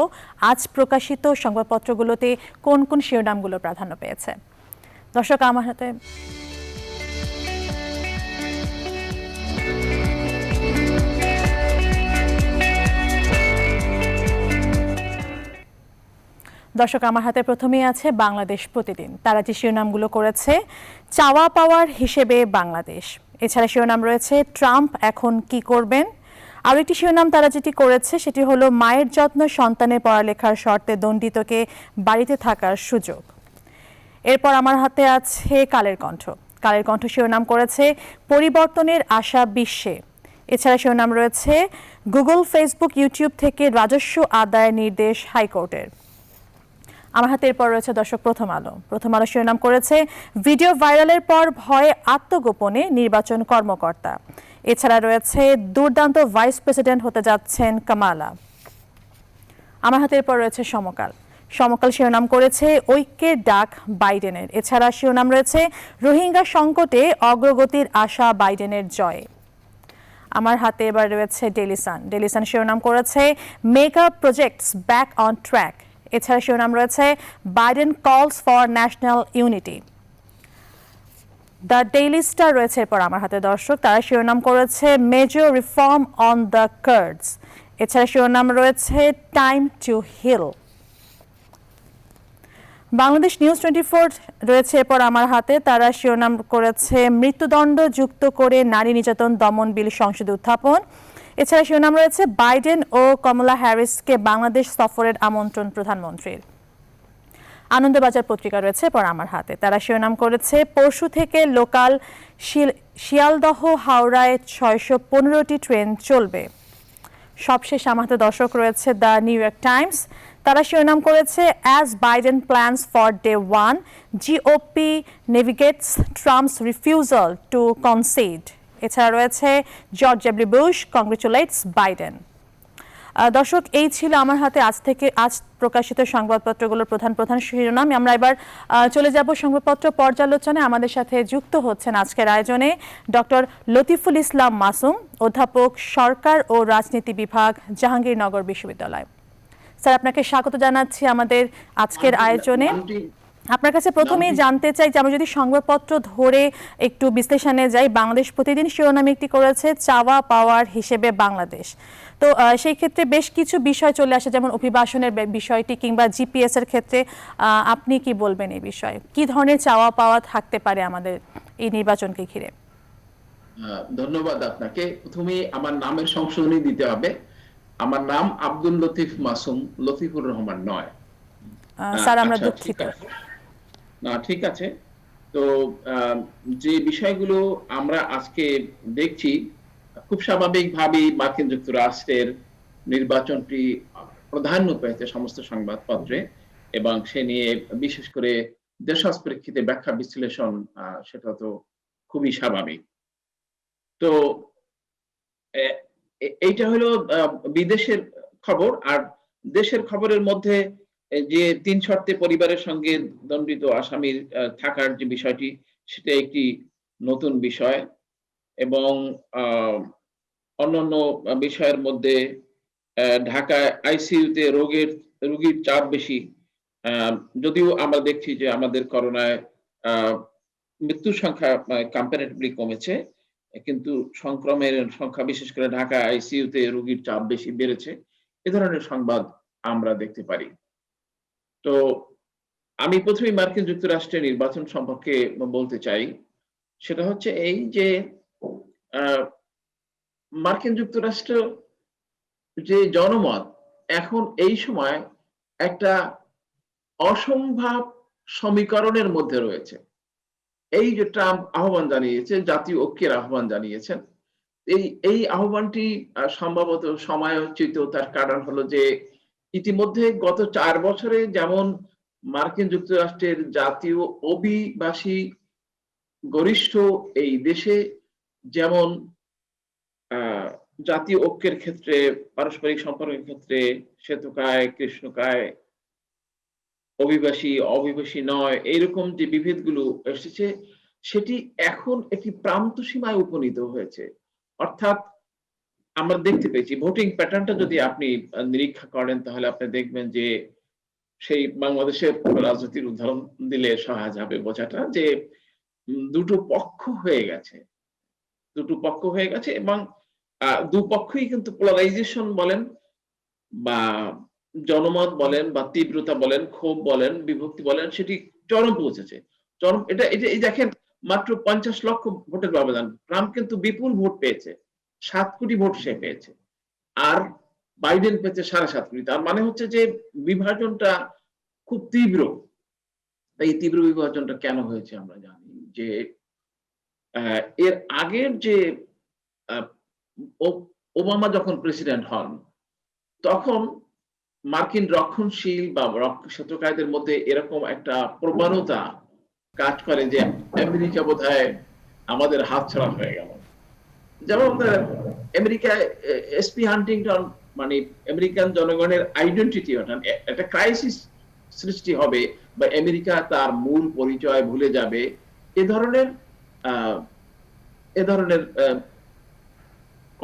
আজ প্রকাশিত সংবাদপত্রগুলোতে কোন কোন শিরোনামগুলো প্রাধান্য পেয়েছে। দর্শক আমার হাতে প্রথমেই আছে বাংলাদেশ প্রতিদিন। তারা যে শিরোনামগুলো করেছে, চাওয়া পাওয়ার হিসেবে বাংলাদেশ, এছাড়া শিরোনাম রয়েছে ট্রাম্প এখন কি করবেন। আরও একটি শিরোনাম তারা যেটি করেছে সেটি হলো মায়ের যত্ন সন্তানের পড়ালেখার শর্তে দণ্ডিতকে বাড়িতে থাকার সুযোগ। এরপর আমার হাতে আছে কালের কণ্ঠ। কালের কণ্ঠ শিরোনাম করেছে পরিবর্তনের আশা বিশ্বে। এছাড়া শিরোনাম রয়েছে গুগল, ফেসবুক, ইউটিউব থেকে রাজস্ব আদায়ের নির্দেশ হাইকোর্টের। আমার হাতে এরপর রয়েছে দর্শক প্রথম আলো। প্রথম আলো শিরোনাম করেছে ভিডিও ভাইরালের পর ভয়ে আত্মগোপনে নির্বাচন কর্মকর্তা। এছাড়া রয়েছে দুর্দান্ত ভাইস প্রেসিডেন্ট হতে যাচ্ছেন কামালা। আমার হাতে এরপর রয়েছে সমকাল। সমকাল শিরোনাম করেছে ঐক্যের ডাক বাইডেনের। এছাড়া শিরোনাম রয়েছে রোহিঙ্গা সংকটে অগ্রগতির আশা বাইডেনের জয়ে। আমার হাতে এবার রয়েছে ডেইলি সান। ডেইলি সান শিরোনাম করেছে mega projects back on track. এছাড়া শিরোনাম রয়েছে Biden calls for national unity. The Daily Star রয়েছে এরপর আমার হাতে দর্শক। তারা শিরোনাম করেছে major reform on the cards. এছাড়া শিরোনাম রয়েছে time to heal. Bangladesh News 24 রয়েছে এরপর আমার হাতে। তারা শিরোনাম করেছে মৃত্যুদণ্ড যুক্ত করে নারী নির্যাতন দমন বিল সংসদে উত্থাপন। এছাড়া শিরোনাম রয়েছে বাইডেন ও কমলা হ্যারিসকে বাংলাদেশ সফরের আমন্ত্রণ প্রধানমন্ত্রীর। আনন্দবাজার পত্রিকা রয়েছে এরপর আমার হাতে। তারা শিরোনাম করেছে পরশু থেকে লোকাল শিয়ালদহ হাওড়ায় 615টি ট্রেন চলবে। সবশেষ আমার হাতে দর্শক রয়েছে দ্য নিউ ইয়র্ক টাইমস। তারা শিরোনাম করেছে as Biden plans for day one, GOP navigates Trump's refusal to concede. এছাড়া রয়েছে George W Bush congratulates Biden. দর্শক, এই ছিল আমার হাতে আজ প্রকাশিত সংবাদপত্রগুলোর প্রধান শিরোনাম। আমরা এবার চলে যাব সংবাদপত্র পর্যালোচনায়। আমাদের সাথে যুক্ত হচ্ছেন আজকের আয়োজনে ডক্টর লতিফুল ইসলাম মাসুম, অধ্যাপক, সরকার ও রাজনীতি বিভাগ, জাহাঙ্গীরনগর বিশ্ববিদ্যালয়। স্যার, আপনাকে স্বাগত জানাচ্ছি আমাদের আজকের আয়োজনে। আপনার কাছে প্রথমেই জানতে চাই যে আমরা যদি সংবাদপত্র ধরে একটু বিশ্লেষণে যাই, বাংলাদেশ প্রতিদিন শিরোনামে একটি করেছে চাওয়া পাওয়ার হিসেবে বাংলাদেশ। তো সেই ক্ষেত্রে বেশ কিছু বিষয় চলে আসে, যেমন অভিবাসনের বিষয়টি কিংবা জিপিএস এর ক্ষেত্রে। আপনি কি বলবেন এই বিষয়ে? কি ধরনের চাওয়া পাওয়া থাকতে পারে আমাদের এই নির্বাচনকে ঘিরে? ধন্যবাদ আপনাকে। প্রথমে আমার নামের সংশোধনী দিতে হবে। আমার নাম আব্দুল লতিফ মাসুম, লতিফুর রহমান নয়। স্যার, আমরা দুঃখিত। না, ঠিক আছে। তো যে বিষয়গুলো আমরা আজকে দেখছি, খুব স্বাভাবিকভাবেই মার্কিন যুক্তরাষ্ট্রের নির্বাচনটি প্রাধান্য পেয়েছে সমস্ত সংবাদপত্রে, এবং সে নিয়ে বিশেষ করে দেশজ প্রেক্ষিতে ব্যাখ্যা বিশ্লেষণ, সেটা তো খুবই স্বাভাবিক। তো এইটা হলো বিদেশের খবর। আর দেশের খবরের মধ্যে যে 3 শর্তে পরিবারের সঙ্গে দণ্ডিত আসামির থাকার যে বিষয়টি, সেটা একটি নতুন বিষয়। এবং অন্যান্য বিষয়ের মধ্যে ঢাকায় আইসিইউতে রোগীর চাপ বেশি। যদিও আমরা দেখছি যে আমাদের করোনায় মৃত্যুর সংখ্যা কম্পারেটিভলি কমেছে, কিন্তু সংক্রমণের সংখ্যা, বিশেষ করে ঢাকা আইসিইউতে রোগীর চাপ বেশি বেড়েছে। এ ধরনের সংবাদ আমরা দেখতে পারি। তো আমি প্রথমে মার্কিন যুক্তরাষ্ট্রের নির্বাচন সম্পর্কে বলতে চাই। সেটা হচ্ছে এই যে মার্কিন যুক্তরাষ্ট্র যে জনমত এখন এই সময় একটা অসম্ভব সমীকরণের মধ্যে রয়েছে। এই যে ট্রাম্প আহ্বান জানিয়েছে, জাতীয় ঐক্যের আহ্বান জানিয়েছেন, এই আহ্বানটি সম্ভবত সময়োচিত। তার কারণ হলো যে ইতিমধ্যে গত 4 বছরে যেমন মার্কিন যুক্তরাষ্ট্রের জাতীয় অভিবাসী গরিষ্ঠ এই দেশে যেমন জাতীয় ঐক্যের ক্ষেত্রে, পারস্পরিক সম্পর্কের ক্ষেত্রে শ্বেতকায়, কৃষ্ণকায়, অভিবাসী নয়, এইরকম যে বিভেদগুলো এসেছে, সেটি এখন একটি প্রান্ত সীমায় উপনীত হয়েছে। অর্থাৎ আমরা দেখতে পেয়েছি ভোটিং প্যাটার্নটা যদি আপনি নিরীক্ষা করেন, তাহলে আপনি দেখবেন যে সেই বাংলাদেশের রাজনীতির উদাহরণ দিলে সহজ হবে বোঝাটা, যে দুটো পক্ষ হয়ে গেছে, এবং দুপক্ষই কিন্তু পোলারাইজেশন বলেন বা জনমত বলেন বা তীব্রতা বলেন, ক্ষোভ বলেন, বিভক্তি বলেন, সেটি চরম পৌঁছেছে। এটা এই দেখেন, মাত্র 50 লক্ষ ভোটের ব্যবধান। ট্রাম্প কিন্তু বিপুল ভোট পেয়েছে, 7 কোটি ভোট সে পেয়েছে, আর বাইডেন পেয়েছে 7.5 কোটি। তার মানে হচ্ছে যে বিভাজনটা খুব তীব্র। এই তীব্র বিভাজনটা কেন হয়েছে আমরা জানি যে এর আগের যে ওবামা যখন প্রেসিডেন্ট হন, তখন মার্কিন রক্ষণশীল বা রক্ষণশীলদের মধ্যে এরকম একটা প্রবণতা কাজ করে যে আমেরিকা বোধহয় আমাদের হাতছাড়া হয়ে গেল। যেমন আমেরিকায় এসপি হান্টিংটন, মানে আমেরিকান জনগণের আইডেন্টিটি একটা ক্রাইসিস সৃষ্টি হবে, বা আমেরিকা তার মূল পরিচয় ভুলে যাবে, এ ধরনের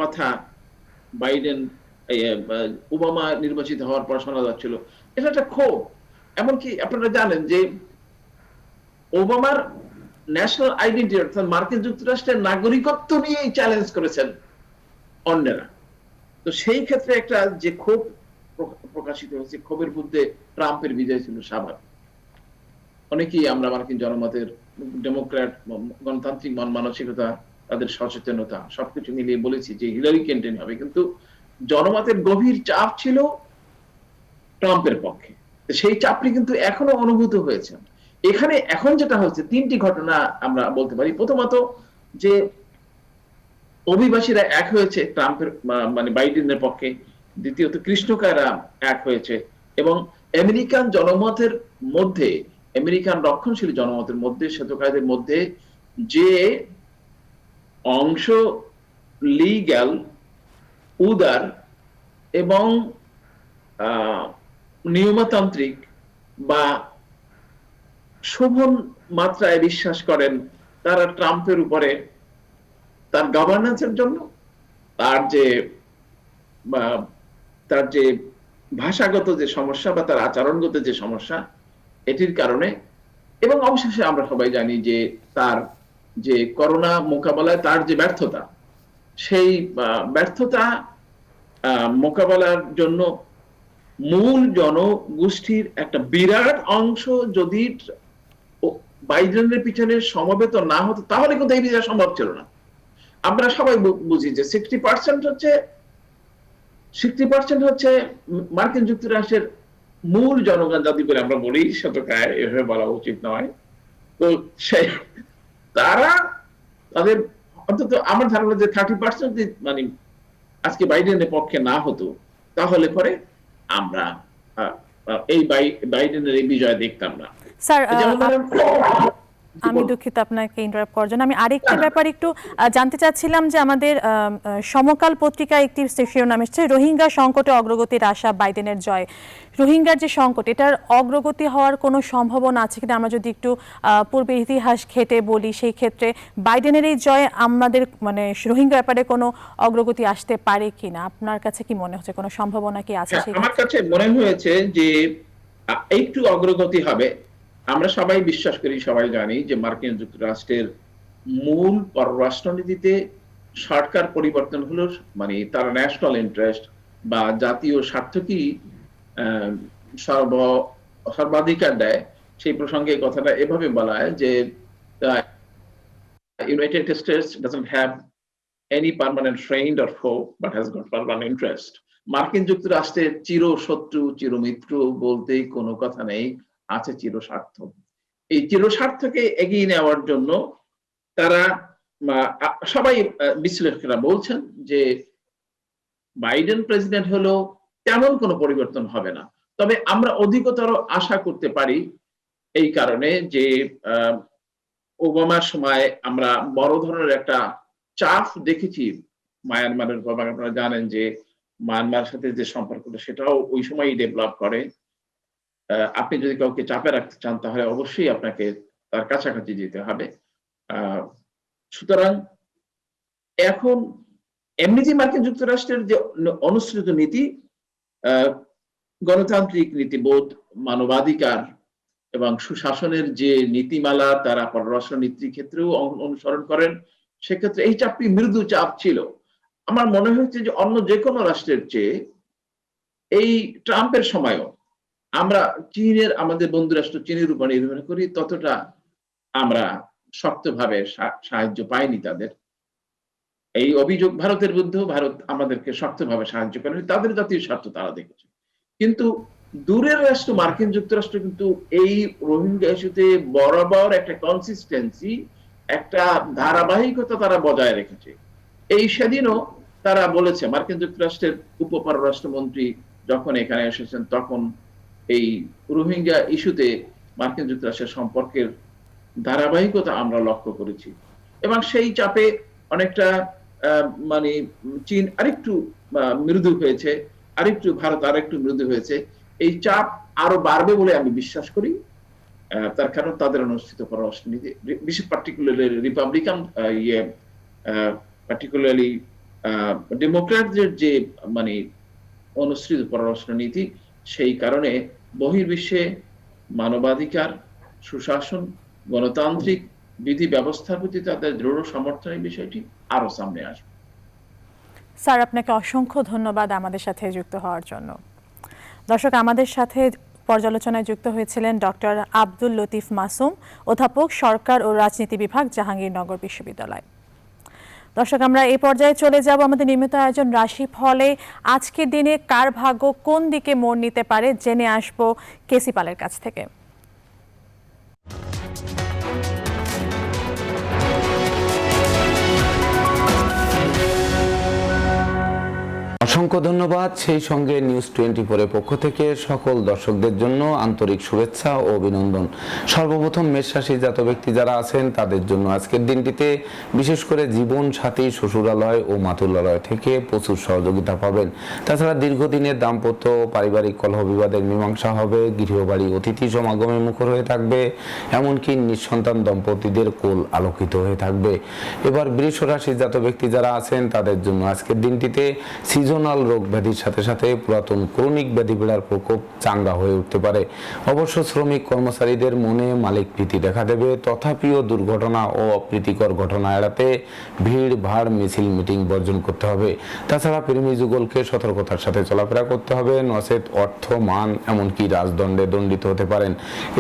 কথা বাইডেন ওবামা নির্বাচিত হওয়ার পর শোনা যাচ্ছিল। এটা একটা ক্ষোভ। এমনকি আপনারা জানেন যে ওবামার ন্যাশনাল আইডেন্টিটি, অর্থাৎ মার্কিন যুক্তরাষ্ট্রের নাগরিকত্ব নিয়েই চ্যালেঞ্জ করেছেন অন্যরা। তো সেই ক্ষেত্রে একটা যে ক্ষোভ প্রকাশিত হয়েছে, ক্ষোভের মধ্যে ট্রাম্পের বিজয় ছিল স্বাভাবিক। অনেকেই আমরা মার্কিন জনমতের, ডেমোক্র্যাট গণতান্ত্রিক মন মানসিকতা, তাদের সচেতনতা সবকিছু মিলিয়ে বলেছি যে হিলারি ক্লিনটন হবে, কিন্তু জনমতের গভীর চাপ ছিল ট্রাম্পের পক্ষে। সেই চাপটি কিন্তু এখনো অনুভূত হয়েছে। এখানে এখন যেটা হচ্ছে, 3টি ঘটনা আমরা বলতে পারি। প্রথমত যে অভিবাসীরা এক হয়েছে ট্রাম্পের, মানে বাইডেনের পক্ষে। দ্বিতীয়ত কৃষ্ণকায়রা এক হয়েছে, এবং আমেরিকান জনমতের মধ্যে, আমেরিকান রক্ষণশীল জনমতের মধ্যে, শ্বেতকায়দের মধ্যে যে অংশ লিগ্যাল, উদার এবং নিয়মতান্ত্রিক বা শোভন মাত্রায় বিশ্বাস করেন, তারা ট্রাম্পের উপরে তার গভর্নেন্সের জন্য, তার যে ভাষাগত যে সমস্যা বা তার আচরণগত যে সমস্যা, এটির কারণে, এবং অবশেষে আমরা সবাই জানি যে তার যে করোনা মোকাবেলায় তার যে ব্যর্থতা, সেই ব্যর্থতা মোকাবেলার জন্য মূল জনগোষ্ঠীর একটা বিরাট অংশ যদি বাইডেনের পিছনে সমবেত না হতো, তাহলে কিন্তু এই বিজয় সম্ভব ছিল না। আমরা সবাই বুঝি যে 60% হচ্ছে মার্কিন যুক্তরাষ্ট্রের মূল জনগণ, যদি করে আমরা বলি, শতকায় এভাবে বলা উচিত নয়। তো তারা তাদের অন্তত আমার ধারণা যে 30% মানে আজকে বাইডেনের পক্ষে না হতো, তাহলে পরে আমরা এই বাইডেনের এই বিজয় দেখতাম না। স্যার, আমি দুঃখিত আপনাকে ইন্টারাপ্ট করার জন্য। আমি আরেকটি ব্যাপার একটু জানতে চাচ্ছিলাম যে আমাদের সমকাল পত্রিকায় একটি শিরোনাম এসেছে, রোহিঙ্গা সংকটে অগ্রগতির আশা, বাইডেনের জয়। রোহিঙ্গার যে সংকট, এটার অগ্রগতি হওয়ার কোনো সম্ভাবনা আছে কিনা? আমরা যদি একটু পূর্বের ইতিহাস ঘেটে বলি, সেই ক্ষেত্রে বাইডেনের এই জয় আমাদের মানে রোহিঙ্গা ব্যাপারে কোনো অগ্রগতি আসতে পারে কিনা? আপনার কাছে কি মনে হচ্ছে, কোনো সম্ভাবনা কি আছে? আমার কাছে মনে হয়েছে যে একটু অগ্রগতি হবে। আমরা সবাই বিশ্বাস করি, সবাই জানি যে মার্কিন যুক্তরাষ্ট্রের মূল পররাষ্ট্রনীতিতে সরকার পরিবর্তন হলো, মানে তার ন্যাশনাল ইন্টারেস্ট বা জাতীয় স্বার্থকেই সর্বাধিকার দেয়। সেই প্রসঙ্গে কথাটা এভাবে বলা হয় যে United states doesn't have any permanent friend or foe but has got permanent interest. মার্কিন যুক্তরাষ্ট্রের চিরশত্রু চিরমিত্র বলতে কোনো কথা নেই, আছে চিরস্বার্থ। এই চিরস্বার্থকে এগিয়ে নেওয়ার জন্য তারা সবাই বিশ্লেষকরা বলছেন যে বাইডেন প্রেসিডেন্ট হলো তেমন কোনো পরিবর্তন হবে না। তবে আমরা অধিকতর আশা করতে পারি এই কারণে যে ওবামার সময় আমরা বড় ধরনের একটা চাপ দেখেছি মায়ানমারের উপর। আপনারা জানেন যে মায়ানমারের সাথে যে সম্পর্কটা, সেটাও ওই সময়ই ডেভেলপ করে। আপনি যদি কাউকে চাপে রাখতে চান, তাহলে অবশ্যই আপনাকে তার কাছাকাছি যেতে হবে। সুতরাং এখন এমনিতেই মার্কিন যুক্তরাষ্ট্রের যে অনুসৃত নীতি, গণতান্ত্রিক নীতিবোধ, মানবাধিকার এবং সুশাসনের যে নীতিমালা তারা পররাষ্ট্র নীতির ক্ষেত্রেও অনুসরণ করেন, সেক্ষেত্রে এই চাপটি মৃদু চাপ ছিল। আমার মনে হয়েছে যে অন্য যে কোনো রাষ্ট্রের চেয়ে এই ট্রাম্পের সময়ও আমরা চীনের, আমাদের বন্ধু রাষ্ট্র চীনের উপর নির্ভর করি, ততটা আমরা শক্তভাবে সাহায্য পাইনি তাদের। এই অভিযোগ ভারতের বিরুদ্ধেও ভারত আমাদেরকে শক্তভাবে সাহায্য করেনি, তাদের জাতীয় স্বার্থ তারা দেখেছে। কিন্তু দূরের রাষ্ট্র মার্কিন যুক্তরাষ্ট্র কিন্তু এই রোহিঙ্গা ইস্যুতে বরাবর একটা কনসিস্টেন্সি, একটা ধারাবাহিকতা তারা বজায় রেখেছে। এই সেদিনও তারা বলেছে, মার্কিন যুক্তরাষ্ট্রের উপপররাষ্ট্রমন্ত্রী যখন এখানে এসেছেন তখন এই রোহিঙ্গা ইস্যুতে মার্কিন যুক্তরাষ্ট্রের সম্পর্কের ধারাবাহিকতা আমরা লক্ষ্য করেছি। এবং সেই চাপে অনেকটা মানে চীন আরেকটু মৃদু হয়েছে, আরেকটু ভারত আরেকটু মৃদু হয়েছে। এই চাপ আরো বাড়বে বলে আমি বিশ্বাস করি। তার কারণ তাদের অনুষ্ঠিত পররাষ্ট্রনীতি, বিশেষ পার্টিকুলারলি রিপাবলিকান পার্টিকুলারলি ডেমোক্র্যাটদের যে মানে অনুষ্ঠিত পররাষ্ট্রনীতি, সেই কারণে বহির্বিশ্বে মানবাধিকার, সুশাসন, গণতান্ত্রিক বিধি ব্যবস্থার প্রতি তাদের দৃঢ় সমর্থনের বিষয়টি আরো সামনে আসবে। স্যার, আপনাকে অসংখ্য ধন্যবাদ আমাদের সাথে যুক্ত হওয়ার জন্য। দর্শক, আমাদের সাথে পর্যালোচনায় যুক্ত হয়েছিলেন ডক্টর আব্দুল লতিফ মাসুম, অধ্যাপক, সরকার ও রাজনীতি বিভাগ, জাহাঙ্গীরনগর বিশ্ববিদ্যালয়। দর্শক, আমরা এই পর্যায়ে চলে যাব আমাদের নিয়মিত আয়োজন রাশিফলে। আজকের দিনে কার ভাগ্য কোন দিকে মোড় নিতে পারে জেনে আসবো কেসি পালের কাছ থেকে। অসংখ্য ধন্যবাদ। সেই সঙ্গে নিউজ 24 পক্ষ থেকে সকল দর্শকদের জন্য আন্তরিক শুভেচ্ছা ও অভিনন্দন। সর্বপ্রথম মেষ রাশি জাত ব্যক্তি যারা আছেন তাদের জন্য আজকের দিনটিতে বিশেষ করে জীবন সাথী, শ্বশুরালয় ও মাতুলালয় থেকে প্রচুর সহযোগিতা পাবেন। তাছাড়া দীর্ঘদিনের দাম্পত্য পারিবারিক কলহ বিবাদের মীমাংসা হবে, গৃহবাড়ি অতিথি সমাগমে মুখর হয়ে থাকবে, এমনকি নিঃসন্তান দম্পতিদের কোল আলোকিত হয়ে থাকবে। এবার বৃষ রাশি জাত ব্যক্তি যারা আছেন তাদের জন্য আজকের দিনটিতে সিজনাল রোগ ব্যাধির সাথে সাথে পুরাতন ক্রনিক ব্যাধি পীড়ার প্রকোপ চাঙ্গা হয়ে উঠতে পারে। অবশ্য শ্রমিক কর্মচারীদের মনে মালিক প্রীতি দেখা দেবে, তথাপিও দুর্ঘটনা ও অপ্রীতিকর ঘটনা এড়াতে ভিড় ভাড় মিছিল মিটিং বর্জন করতে হবে। তাছাড়া প্রেমী যুগলকে সতর্কতার সাথে চলাফেরা করতে হবে, নচেত অর্থ, মান, এমনকি রাজদণ্ডে দণ্ডিত হতে পারেন।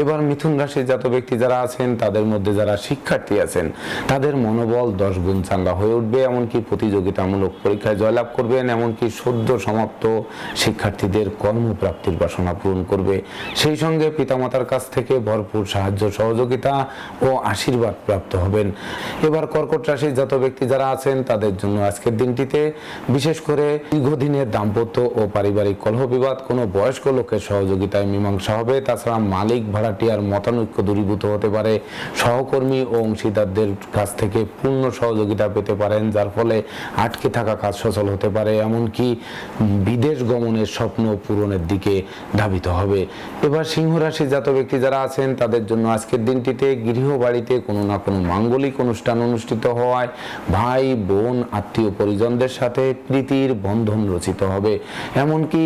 এবার মিথুন রাশির জাত ব্যক্তি যারা আছেন তাদের মধ্যে যারা শিক্ষার্থী আছেন তাদের মনোবল 10 গুণ চাঙ্গা হয়ে উঠবে, এমনকি প্রতিযোগিতামূলক পরীক্ষায় জয়লাভ করবেন, এমনকি সদ্য সমাপ্ত শিক্ষার্থীদের কর্মপ্রাপ্তির বাসনা পূরণ করবে। সেই সঙ্গে পিতামাতার কাছ থেকে ভরপুর সাহায্য সহযোগিতা ও আশীর্বাদ প্রাপ্ত হবেন। এবার কর্কট রাশির জাত ব্যক্তি যারা আছেন তাদের জন্য আজকের দিনটিতে বিশেষ করে দীর্ঘদিনের দাম্পত্য ও পারিবারিক কলহ বিবাদ কোনো বয়স্ক লোকের সহযোগিতায় মীমাংসা হবে। তাছাড়া মালিক ভাড়াটিয়ার মতানৈক্য দূরীভূত হতে পারে, সহকর্মী ও অংশীদারদের কাছ থেকে পূর্ণ সহযোগিতা পেতে পারেন, যার ফলে আটকে থাকা কাজ সচল হতে পারে, এমনকি বিদেশ গমনের স্বপ্ন পূরণের দিকে ধাবিত হবে। এবার সিংহ রাশি জাত ব্যক্তি যারা আছেন তাদের জন্য আজকের দিনটিতে গৃহবাড়িতে কোনো না কোনো মাঙ্গলিক অনুষ্ঠান অনুষ্ঠিত হওয়ায় ভাই বোন আত্মীয় পরিজনদের সাথে প্রীতির বন্ধন রচিত হবে, এমনকি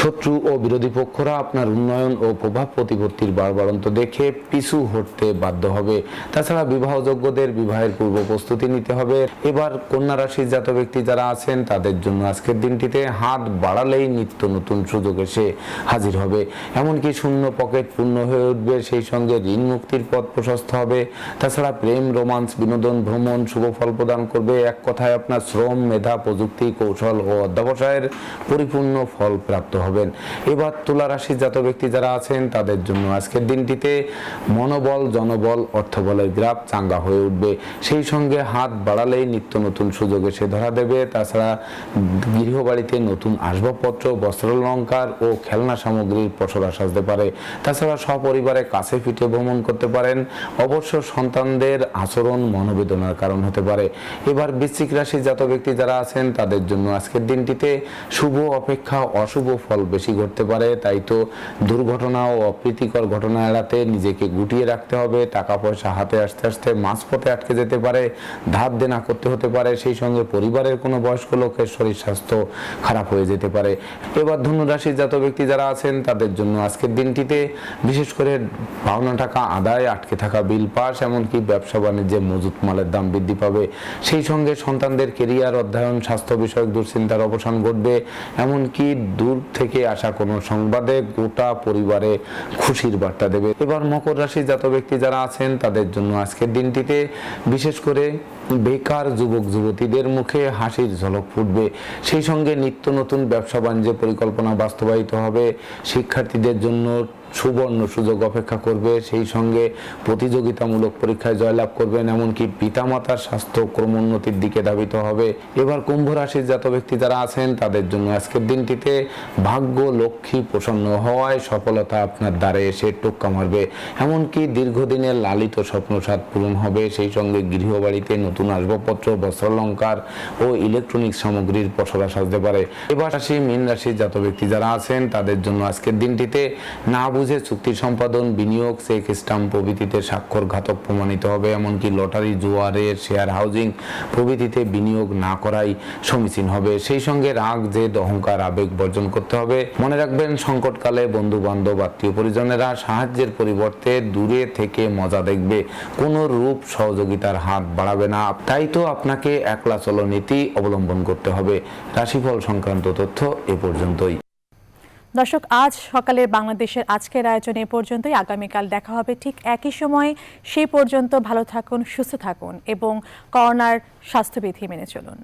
শত্রু ও বিরোধী পক্ষরা আপনার উন্নয়ন ও প্রভাব প্রতিপত্তির বাড়বাড়ন্ত দেখে পিছু হটতে বাধ্য হবে। তাছাড়া বিবাহযোগ্যদের বিবাহের পূর্ব প্রস্তুতি নিতে হবে। এবার কন্যা রাশির জাত ব্যক্তি যারা আছেন তাদের জন্য আজকের দিনটিতে হাত বাড়ালেই নিত্য নতুন সুযোগ এসে হাজির হবে, এমনকি শূন্য পকেট পূর্ণ হয়ে উঠবে, সেই সঙ্গে ঋণ মুক্তির পথ প্রশস্ত হবে। তাছাড়া প্রেম, রোমান্স, বিনোদন, ভ্রমণ শুভ ফল প্রদান করবে। এক কথায় আপনার শ্রম, মেধা, প্রযুক্তি, কৌশল ও অধ্যবসায়ের পরিপূর্ণ ফল প্রাপ্ত হবেন। এবার তুলা রাশির জাত ব্যক্তি যারা আছেন তাদের জন্য আজকের দিনটিতে মনোবল, জনবল, অর্থবলের গ্রাফ চাঙ্গা হয়ে উঠবে, সেই সঙ্গে হাত বাড়ালেই নিত্য নতুন সুযোগ এসে ধরা দেবে। তাছাড়া গৃহবাড়িতে নতুন আসবাবপত্র, বস্ত্রালঙ্কার ও খেলনা সামগ্রীর পসরা সাজতে পারে। তাছাড়া সপরিবারে কাছে পিঠে ভ্রমণ করতে পারেন। অবশ্য সন্তানদের আচরণ মনোবেদনার কারণ হতে পারে। এবার বৃশ্চিক রাশির জাত ব্যক্তি যারা আছেন তাদের জন্য আজকের দিনটিতে শুভ অপেক্ষা অশুভ ফল বেশি ঘটতে পারে। তাই তো দুর্ঘটনা ও অপ্রীতিকর ঘটনা এড়াতে নিজেকে গুটিয়ে রাখতে হবে। টাকা পয়সা হাতে আসতে আসতে মাঝপথে আটকে যেতে পারে, ধার দেনা করতে হতে পারে, সেই সঙ্গে পরিবারের কোনো বয়স্ক লোকের শরীর স্বাস্থ্য খারাপ হয়ে যেতে পারে। এবার ধনু রাশির জাত ব্যক্তি যারা আছেন তাদের জন্য আজকের দিনটিতে বিশেষ করে পাওনা টাকা আদায়, আটকে থাকা বিল পাস, এমনকি ব্যবসা বাণিজ্যে মজুত মালের দাম বৃদ্ধি পাবে। সেই সঙ্গে সন্তানদের কেরিয়ার, অধ্যয়ন, স্বাস্থ্য বিষয়ক দুশ্চিন্তার অবসান ঘটবে। এমনকি দূর থেকে আসা কোনো সংবাদে গোটা পরিবারে খুশির বার্তা দেবে। এবার মকর রাশির জাত ব্যক্তি যারা আছেন তাদের জন্য আজকের দিনটিতে বিশেষ করে বেকার যুবক যুবতীদের মুখে হাসির ঝলক ফুটবে। সেই সঙ্গে নিত্য নতুন ব্যবসা বাণিজ্য পরিকল্পনা বাস্তবায়িত হবে। শিক্ষার্থীদের জন্য সুবর্ণ সুযোগ অপেক্ষা করবে। সেই সঙ্গে প্রতিযোগিতামূলক পরীক্ষায় জয়লাভ করবেন। এমনকি পিতামাতার স্বাস্থ্য ক্রমোন্নতির দিকে ধাবিত হবে। এবার কুম্ভ রাশির জাত ব্যক্তি যারা আছেন তাদের জন্য আজকের দিনটিতে ভাগ্য লক্ষ্মী প্রসন্ন হওয়ায় সফলতা আপনার দ্বারে এসে টোক্কা মারবে। এমনকি দীর্ঘদিনের লালিত স্বপ্নসাৎ পূরণ হবে। সেই সঙ্গে গৃহবাড়িতে নতুন আসবাবপত্র, বস্ত্রালঙ্কার ও ইলেকট্রনিক সামগ্রীর পসরা সাজতে পারে। এবার আসি মীন রাশির জাত ব্যক্তি যারা আছেন তাদের জন্য আজকের দিনটিতে না বুঝে চুক্তি সম্পাদন, বিনিয়োগ, চেক স্টাম্প প্রভৃতিতে স্বাক্ষরঘাতক প্রমাণিত হবে। এমনকি লটারি, জুয়ারে, শেয়ার হাউজিং প্রভৃতিতে বিনিয়োগ না করাই সমীচীন হবে। সেই সঙ্গে রাগ, জেদ, অহংকার, আবেগ বর্জন করতে হবে। মনে রাখবেন, সংকটকালে বন্ধু বান্ধব, আত্মীয় পরিজনেরা সাহায্যের পরিবর্তে দূরে থেকে মজা দেখবে, কোনো রূপ সহযোগিতার হাত বাড়াবে না। তাই তো আপনাকে একলা চলো নীতি অবলম্বন করতে হবে। রাশিফল সংক্রান্ত তথ্য এ পর্যন্তই। দর্শক, আজ সকালের বাংলাদেশের আজকের আয়োজন এ পর্যন্তই। আগামীকাল দেখা হবে ঠিক একই সময়ে। সেই পর্যন্ত ভালো থাকুন, সুস্থ থাকুন এবং করোনার স্বাস্থ্যবিধি মেনে চলুন।